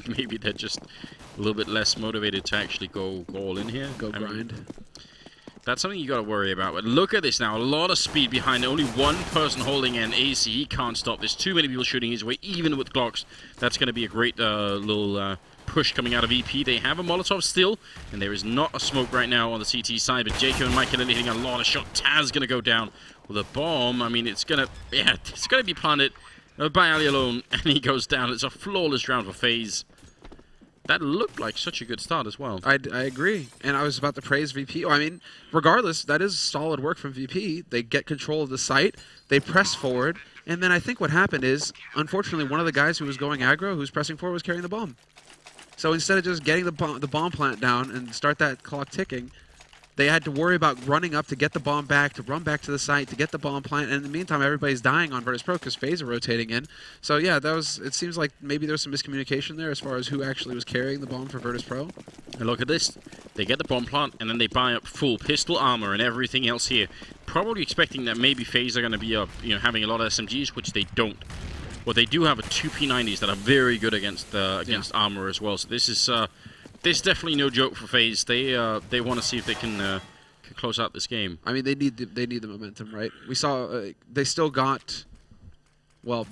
maybe they're just a little bit less motivated to actually go all in here. Go grind. That's something you got to worry about. But look at this now. A lot of speed behind only one person holding an AC. He can't stop. There's too many people shooting his way, even with Glocks. That's going to be a great little push coming out of EP. They have a Molotov still, and there is not a smoke right now on the CT side. But Jacob and Michael are hitting a lot of shots. Taz going to go down with a bomb. I mean, it's going to be planted by Ali alone, and he goes down. It's a flawless round for FaZe. That looked like such a good start as well. I agree. And I was about to praise VP. I mean, regardless, that is solid work from VP. They get control of the site. They press forward. And then I think what happened is, unfortunately, one of the guys who was going aggro, who's pressing forward, was carrying the bomb. So instead of just getting the bomb plant down and start that clock ticking, they had to worry about running up to get the bomb back, to run back to the site, to get the bomb plant. And in the meantime, everybody's dying on Virtus.Pro because FaZe are rotating in. So yeah, it seems like maybe there's some miscommunication there as far as who actually was carrying the bomb for Virtus.Pro. And look at this. They get the bomb plant, and then they buy up full pistol armor and everything else here. Probably expecting that maybe FaZe are going to be having a lot of SMGs, which they don't. Well, they do have 2 P90s that are very good against armor as well. So this is definitely no joke for FaZe. They want to see if they can close out this game. I mean, they need the momentum, right? We saw they still got a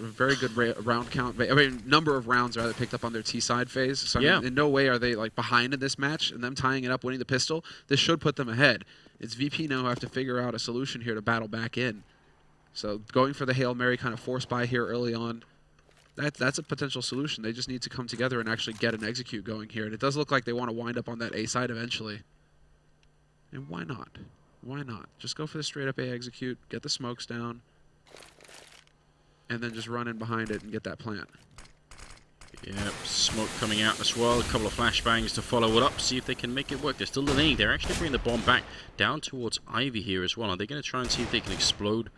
very good round count. I mean, number of rounds rather picked up on their T side phase. So I mean, in no way are they like behind in this match. And them tying it up, winning the pistol, this should put them ahead. It's VP now who have to figure out a solution here to battle back in. So going for the Hail Mary kind of force buy here early on. That's a potential solution. They just need to come together and actually get an execute going here. And it does look like they want to wind up on that A side eventually. And why not? Why not? Just go for the straight up A execute, get the smokes down, and then just run in behind it and get that plant. Yeah, smoke coming out as well. A couple of flashbangs to follow it up, see if they can make it work. They're still delaying. They're actually bringing the bomb back down towards Ivy here as well. Are they going to try and see if they can explode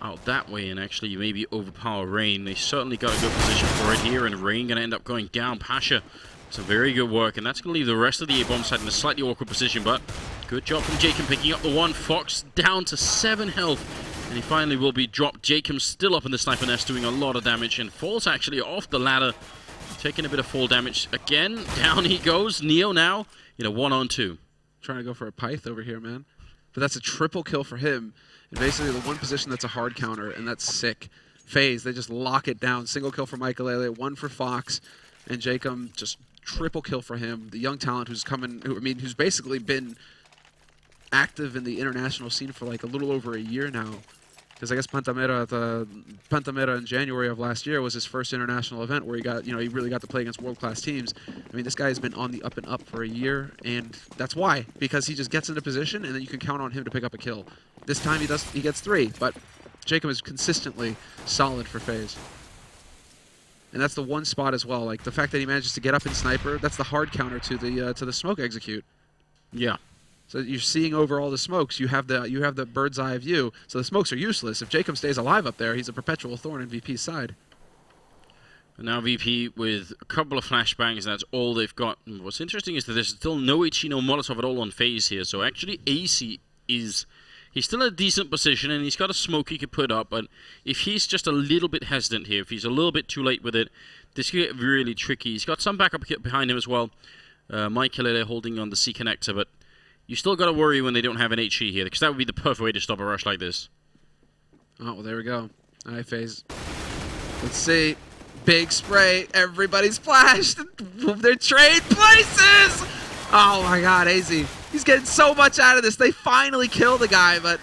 out that way and actually maybe overpower Rain? They certainly got a good position for it here, and Rain going to end up going down. Pasha, some very good work, and that's going to leave the rest of the A-bomb side in a slightly awkward position, but good job from Jacob picking up the one. Fox down to 7 health, and he finally will be dropped. Jacob still up in the sniper nest doing a lot of damage, and falls actually off the ladder, taking a bit of fall damage. Again, down he goes. Neo now in a 1-on-2. Trying to go for a Pyth over here, man. But that's a triple kill for him. And basically the one position that's a hard counter, and that's sick. FaZe, they just lock it down. Single kill for Michael, 1 for Fox, and Jacob just triple kill for him. The young talent who's basically been active in the international scene for like a little over a year now. Because I guess Pantamera in January of last year was his first international event where he got, he really got to play against world-class teams. I mean, this guy has been on the up and up for a year, and that's why. Because he just gets into position, and then you can count on him to pick up a kill. This time he gets 3, but Jacob is consistently solid for FaZe. And that's the one spot as well. Like the fact that he manages to get up in sniper, that's the hard counter to the smoke execute. Yeah. So you're seeing over all the smokes. You have the bird's eye view. So the smokes are useless. If Jacob stays alive up there, he's a perpetual thorn in VP's side. And now VP with a couple of flashbangs, and that's all they've got. And what's interesting is that there's still no HE, no Molotov at all on FaZe here. So actually AC he's still in a decent position, and he's got a smoke he could put up. But if he's just a little bit hesitant here, if he's a little bit too late with it, this could get really tricky. He's got some backup kit behind him as well. Mike Hilele holding on the C connector, but you still got to worry when they don't have an HE here, because that would be the perfect way to stop a rush like this. Oh, well, there we go. All right, FaZe. Let's see. Big spray. Everybody's flashed. They're trade places. Oh, my God, AZ. He's getting so much out of this. They finally kill the guy, but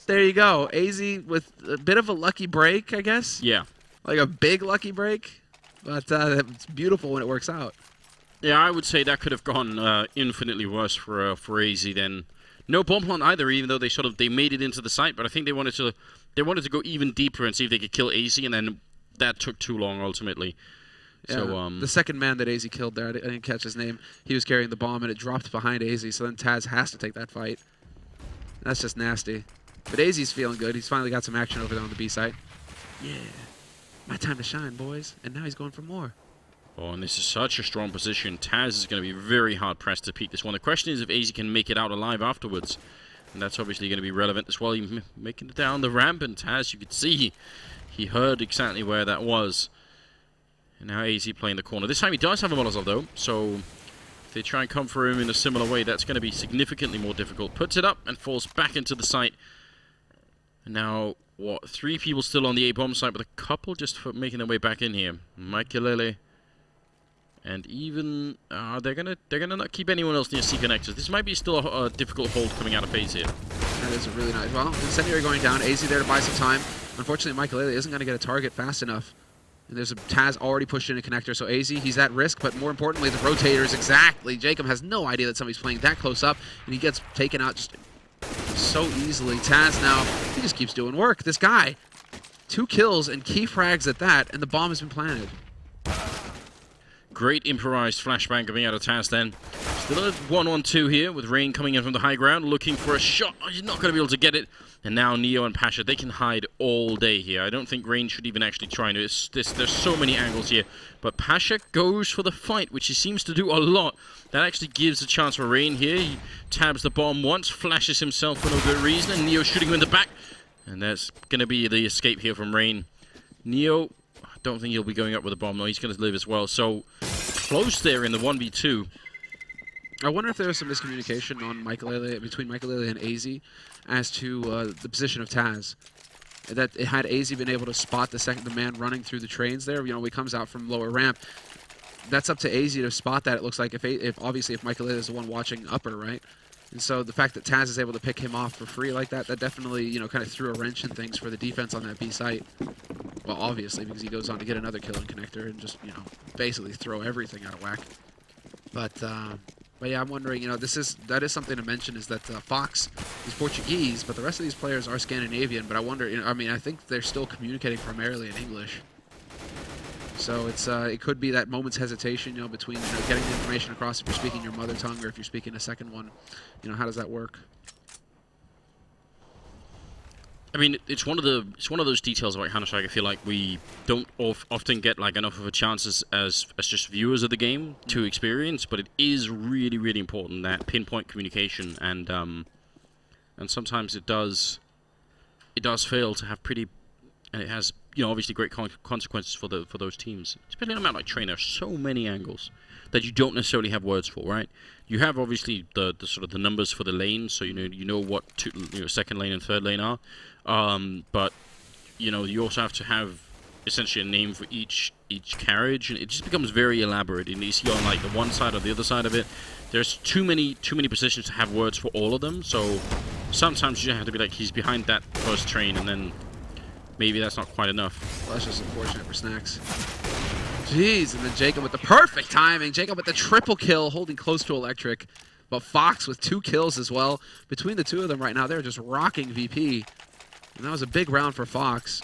there you go. AZ with a bit of a lucky break, I guess. Yeah. Like a big lucky break. But it's beautiful when it works out. Yeah, I would say that could have gone infinitely worse for AZ than no bomb plant either. Even though they made it into the site, but I think they wanted to go even deeper and see if they could kill AZ, and then that took too long ultimately. Yeah, So the second man that AZ killed there, I didn't catch his name. He was carrying the bomb and it dropped behind AZ, so then Taz has to take that fight. That's just nasty. But AZ's feeling good. He's finally got some action over there on the B site. Yeah, my time to shine, boys. And now he's going for more. Oh, and this is such a strong position. Taz is going to be very hard-pressed to peek this one. The question is if AZ can make it out alive afterwards. And that's obviously going to be relevant as well. He's making it down the ramp, and Taz, you could see, he heard exactly where that was. And now AZ playing the corner. This time he does have a Molotov, though. So if they try and come for him in a similar way, that's going to be significantly more difficult. Puts it up and falls back into the site. And now, what, 3 people still on the A-bomb site, but a couple just making their way back in here. Michaelele. And even they're gonna not keep anyone else near C connectors. This might be still a difficult hold coming out of FaZe here. That is a really nice. Well, incendiary going down. AZ there to buy some time. Unfortunately, Michaelele isn't going to get a target fast enough. And there's a Taz already pushed in a connector, so AZ, he's at risk. But more importantly, the rotators exactly. Jacob has no idea that somebody's playing that close up, and he gets taken out just so easily. Taz now, he just keeps doing work. This guy, 2 kills and key frags at that, and the bomb has been planted. Great improvised flashbang coming out of Taz then. Still a 1-on-2 here with Rain coming in from the high ground, looking for a shot. Oh, he's not going to be able to get it. And now Neo and Pasha, they can hide all day here. I don't think Rain should even actually try to. There's so many angles here. But Pasha goes for the fight, which he seems to do a lot. That actually gives a chance for Rain here. He tabs the bomb once, flashes himself for no good reason, and Neo shooting him in the back. And that's going to be the escape here from Rain. Neo, I don't think he'll be going up with a bomb. No, he's going to live as well. So close there in the 1v2. I wonder if there was some miscommunication on between Michaelele and AZ as to the position of Taz. That it had AZ been able to spot the man running through the trains there, he comes out from lower ramp. That's up to AZ to spot that. It looks like if obviously if Michaelele is the one watching upper, right? And so the fact that Taz is able to pick him off for free like that, that definitely kind of threw a wrench in things for the defense on that B site. Well, obviously because he goes on to get another kill in connector and just basically throw everything out of whack. But yeah, I'm wondering, that is something to mention is that Fox is Portuguese, but the rest of these players are Scandinavian. But I wonder, I think they're still communicating primarily in English. So it could be that moment's hesitation, between getting the information across if you're speaking your mother tongue or if you're speaking a second one. How does that work? I mean, it's one of those details about Counter-Strike. I feel like we don't often get enough of a chance as just viewers of the game to experience, but it is really, really important, that pinpoint communication, and sometimes it does fail to have pretty, and it has obviously great consequences for those teams, especially on a map like Train. There's so many angles that you don't necessarily have words for, right? You have obviously the sort of the numbers for the lanes, so you know what second lane and third lane are. But you also have to have essentially a name for each carriage, and it just becomes very elaborate. And you see on the one side or the other side of it, there's too many positions to have words for all of them. So sometimes you have to be like, he's behind that first train, and then maybe that's not quite enough. Well, that's just unfortunate for Snacks. Jeez, and then Jacob with the perfect timing. Jacob with the triple kill, holding close to Electric. But Fox with 2 kills as well. Between the two of them right now, they're just rocking VP. And that was a big round for Fox.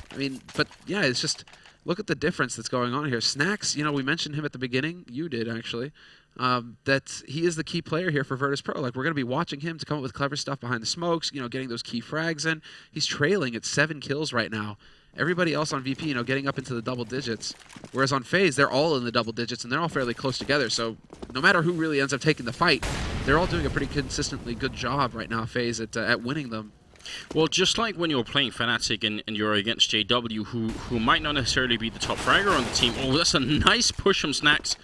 But yeah, it's just, look at the difference that's going on here. Snacks, we mentioned him at the beginning. You did, actually. That he is the key player here for Virtus.Pro. We're going to be watching him to come up with clever stuff behind the smokes, getting those key frags in. He's trailing at 7 kills right now. Everybody else on VP, getting up into the double digits. Whereas on FaZe, they're all in the double digits, and they're all fairly close together. So no matter who really ends up taking the fight, they're all doing a pretty consistently good job right now, FaZe, at winning them. Well, just like when you're playing Fnatic and you're against JW, who might not necessarily be the top fragger on the team. Oh, that's a nice push from Snacks.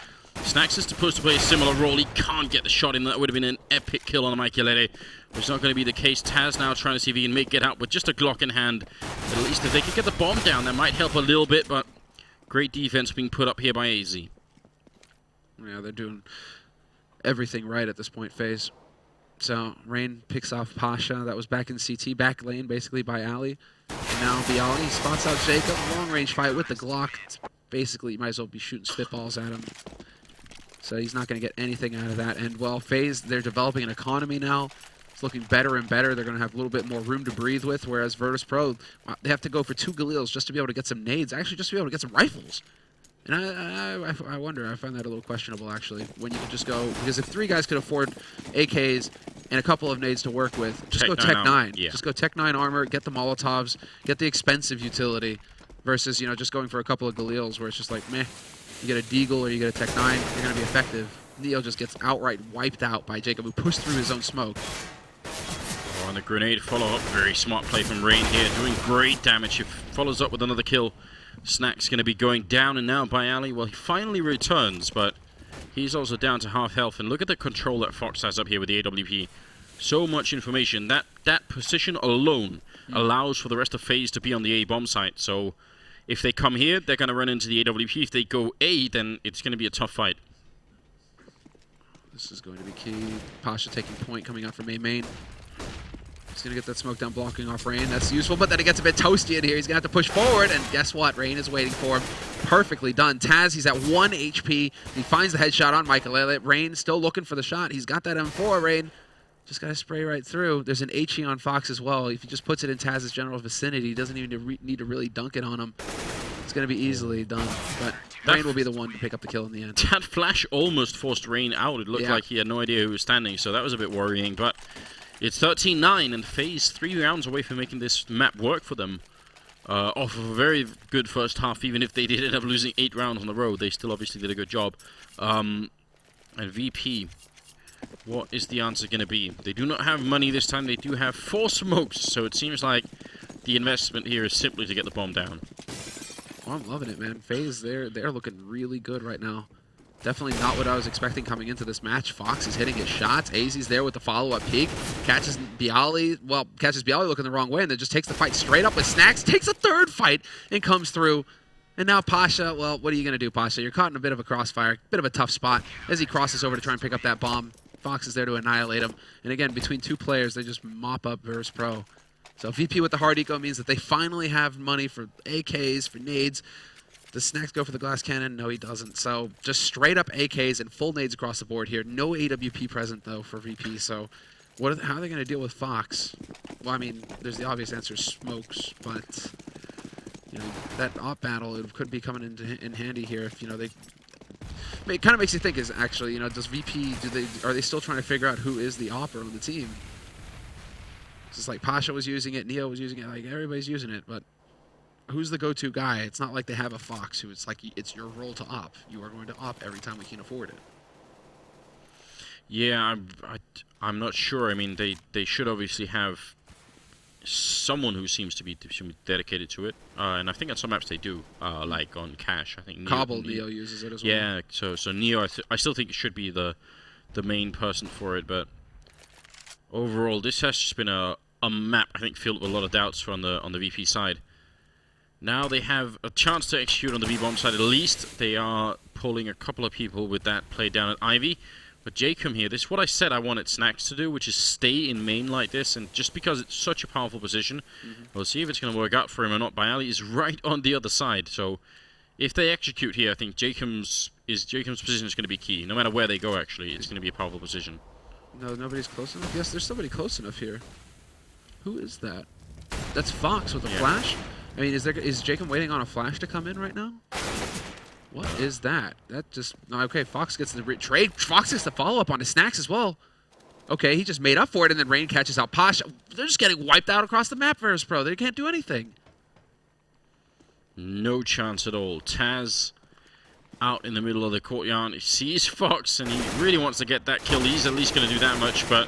Snacks is supposed to play a similar role. He can't get the shot in. That would have been an epic kill on a Michaelele. It's not going to be the case. Taz now trying to see if he can make it out with just a Glock in hand. But at least if they could get the bomb down, that might help a little bit. But great defense being put up here by AZ. Yeah, they're doing everything right at this point, FaZe. So Rain picks off Pasha. That was back in CT, back lane basically by Ali. And now Bialy spots out Jacob. Long range fight with the Glock. It's basically, you might as well be shooting spitballs at him. So he's not going to get anything out of that. And, well, FaZe, they're developing an economy now. It's looking better and better. They're going to have a little bit more room to breathe with, whereas Virtus.Pro, they have to go for 2 Galils just to be able to get some nades, actually just to be able to get some rifles. And I wonder, I find that a little questionable, actually, when you could just go, because if 3 guys could afford AKs and a couple of nades to work with, just go Tech 9. Yeah. Just go Tech 9 armor, get the Molotovs, get the expensive utility, versus, you know, just going for a couple of Galils where it's just like, meh, you get a Deagle or you get a Tech 9, you're going to be effective. Neo just gets outright wiped out by Jacob, who pushed through his own smoke. Oh, and the grenade follow-up, very smart play from Rain here, doing great damage. He follows up with another kill. Snack's going to be going down and now by Ali. Well, he finally returns, but he's also down to half health. And look at the control that Fox has up here with the AWP. So much information. That position alone allows for the rest of FaZe to be on the A bomb site. So if they come here, they're going to run into the AWP. If they go A, then it's going to be a tough fight. This is going to be key. Pasha taking point coming out from main. He's going to get that smoke down, blocking off Rain. That's useful, but then it gets a bit toasty in here. He's going to have to push forward, and guess what? Rain is waiting for him. Perfectly done. Taz, he's at 1 HP. He finds the headshot on Michael Elliott. Rain still looking for the shot. He's got that M4, Rain. Just got to spray right through. There's an HE on Fox as well. If he just puts it in Taz's general vicinity, he doesn't even need to really dunk it on him. It's going to be easily done, but Rain will be the one to pick up the kill in the end. That flash almost forced Rain out. It looked like he had no idea who was standing, so that was a bit worrying, but it's 13-9, and FaZe 3 rounds away from making this map work for them. Off of a very good first half, even if they did end up losing 8 rounds on the road, they still obviously did a good job. And VP, what is the answer going to be? They do not have money this time. They do have 4 smokes, so it seems like the investment here is simply to get the bomb down. Oh, I'm loving it, man. FaZe, they're looking really good right now. Definitely not what I was expecting coming into this match. Fox is hitting his shots. AZ's there with the follow-up peek. Catches Bialy. Well, catches Bialy looking the wrong way, and then just takes the fight straight up with Snacks. Takes a 3rd fight and comes through. And now Pasha, well, what are you going to do, Pasha? You're caught in a bit of a crossfire, bit of a tough spot as he crosses over to try and pick up that bomb. Fox is there to annihilate him. And again, between 2 players, they just mop up Virtus.Pro. So VP with the hard eco means that they finally have money for AKs, for nades. Does Snacks go for the glass cannon? No, he doesn't. So just straight up AKs and full nades across the board here. No AWP present, though, for VP. So how are they going to deal with Fox? Well, I mean, there's the obvious answer, smokes. But, you know, that op battle, it could be coming in handy here if, you know, they... I mean, it kind of makes you think, is actually, you know, does VP, are they still trying to figure out who is the opper on the team? It's just like Pasha was using it, Neo was using it, like everybody's using it, but who's the go-to guy? It's not like they have a Fox who it's like, it's your role to op. You are going to op every time we can afford it. Yeah, I'm not sure. I mean, they should obviously have someone who seems to be dedicated to it, and I think on some maps they do, like on Cash. I think Neo uses it as well. Yeah, so Neo, I still think it should be the main person for it, but overall, this has just been a map I think filled with a lot of doubts on the VP side. Now they have a chance to execute on the B-bomb side at least. They are pulling a couple of people with that play down at Ivy. But Jacob here, this is what I said I wanted Snacks to do, which is stay in main like this. And just because it's such a powerful position, we'll see if it's going to work out for him or not. Bialy is right on the other side. So if they execute here, I think Jacob's position is going to be key. No matter where they go, actually, it's going to be a powerful position. No, nobody's close enough? Yes, there's somebody close enough here. Who is that? That's Fox with a flash? I mean, is Jacob waiting on a flash to come in right now? What is that? That just... No, okay, Fox gets the trade. Fox gets the follow-up on his Snacks as well. Okay, he just made up for it, and then Rain catches out Pasha. They're just getting wiped out across the map, Virtus.Pro. They can't do anything. No chance at all. Taz out in the middle of the courtyard. He sees Fox, and he really wants to get that kill. He's at least going to do that much, but...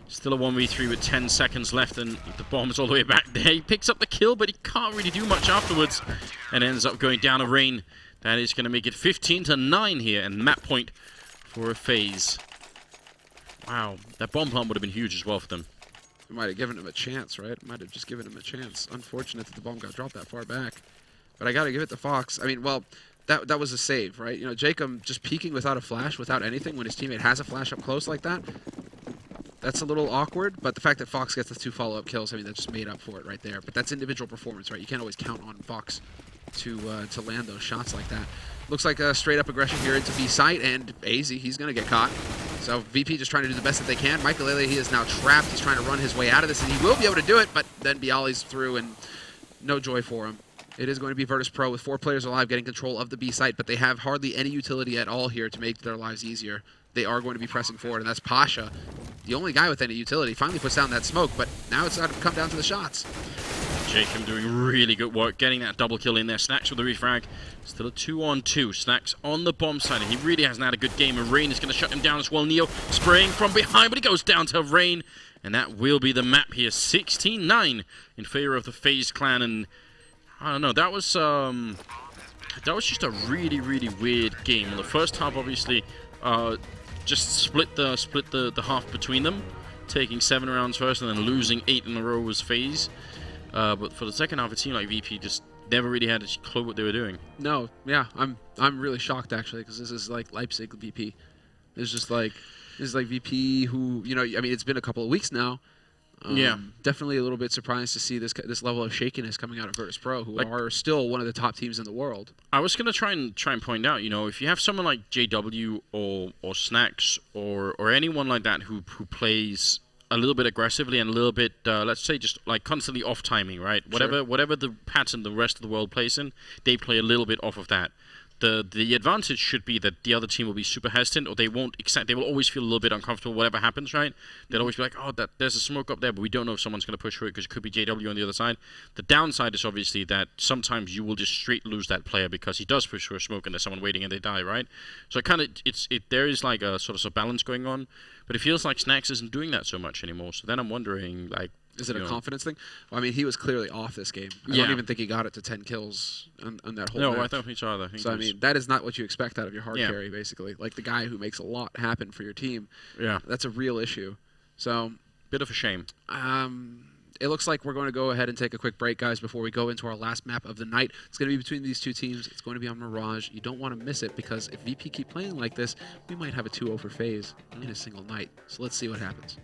Still a 1v3 with 10 seconds left, and the bomb's all the way back there. He picks up the kill, but he can't really do much afterwards, and ends up going down a Rain. That is going to make it 15-9 here, and map point for a FaZe. Wow, that bomb plant would have been huge as well for them. It might have given him a chance, right? Might have just given him a chance. Unfortunate that the bomb got dropped that far back. But I got to give it to Fox. I mean, well, that was a save, right? You know, Jacob just peeking without a flash, without anything, when his teammate has a flash up close like that. That's a little awkward, but the fact that Fox gets the 2 follow-up kills, I mean, that just made up for it right there. But that's individual performance, right? You can't always count on Fox to land those shots like that. Looks like a straight-up aggression here into B site, and AZ, he's going to get caught. So VP just trying to do the best that they can. Michael Lele, he is now trapped. He's trying to run his way out of this, and he will be able to do it, but then Bialy's through, and no joy for him. It is going to be Virtus.Pro with 4 players alive getting control of the B site, but they have hardly any utility at all here to make their lives easier. They are going to be pressing forward, and that's Pasha, the only guy with any utility. Finally puts down that smoke, but now it's got to come down to the shots. Jacob doing really good work, getting that double kill in there. Snacks with the refrag. Still a 2-on-2. Snacks on the bomb side, and he really hasn't had a good game, and Rain is going to shut him down as well. Neo spraying from behind, but he goes down to Rain, and that will be the map here. 16-9 in favor of the FaZe clan, and I don't know, that was just a really, really weird game. In the first half, obviously, just split the half between them, taking 7 rounds first and then losing 8 in a row was FaZe. But for the second half, it seemed like VP just never really had a clue what they were doing. No, yeah, I'm really shocked actually, because this is like Leipzig VP. It's just like VP who, you know, I mean, it's been a couple of weeks now. Yeah, definitely a little bit surprised to see this level of shakiness coming out of Virtus.Pro, who are still one of the top teams in the world. I was gonna try and point out, you know, if you have someone like JW or Snacks or anyone like that who plays a little bit aggressively and a little bit, let's say, just like constantly off timing, right? Sure. Whatever the pattern the rest of the world plays in, they play a little bit off of that. The advantage should be that the other team will be super hesitant, or they won't accept. They will always feel a little bit uncomfortable, whatever happens, right? They'll always be like, oh, there's a smoke up there, but we don't know if someone's going to push through it because it could be JW on the other side. The downside is obviously that sometimes you will just straight lose that player because he does push through a smoke and there's someone waiting and they die, right? So there is like a sort of balance going on, but it feels like Snacks isn't doing that so much anymore. So then I'm wondering, like, is it a confidence thing? Well, I mean, he was clearly off this game. I don't even think he got it to 10 kills on that whole match. No, I don't think so either. So, I mean, that is not what you expect out of your hard carry, basically. Like the guy who makes a lot happen for your team. Yeah. That's a real issue. So, bit of a shame. It looks like we're going to go ahead and take a quick break, guys, before we go into our last map of the night. It's going to be between these 2 teams. It's going to be on Mirage. You don't want to miss it, because if VP keep playing like this, we might have a 2-0 for FaZe in a single night. So let's see what happens.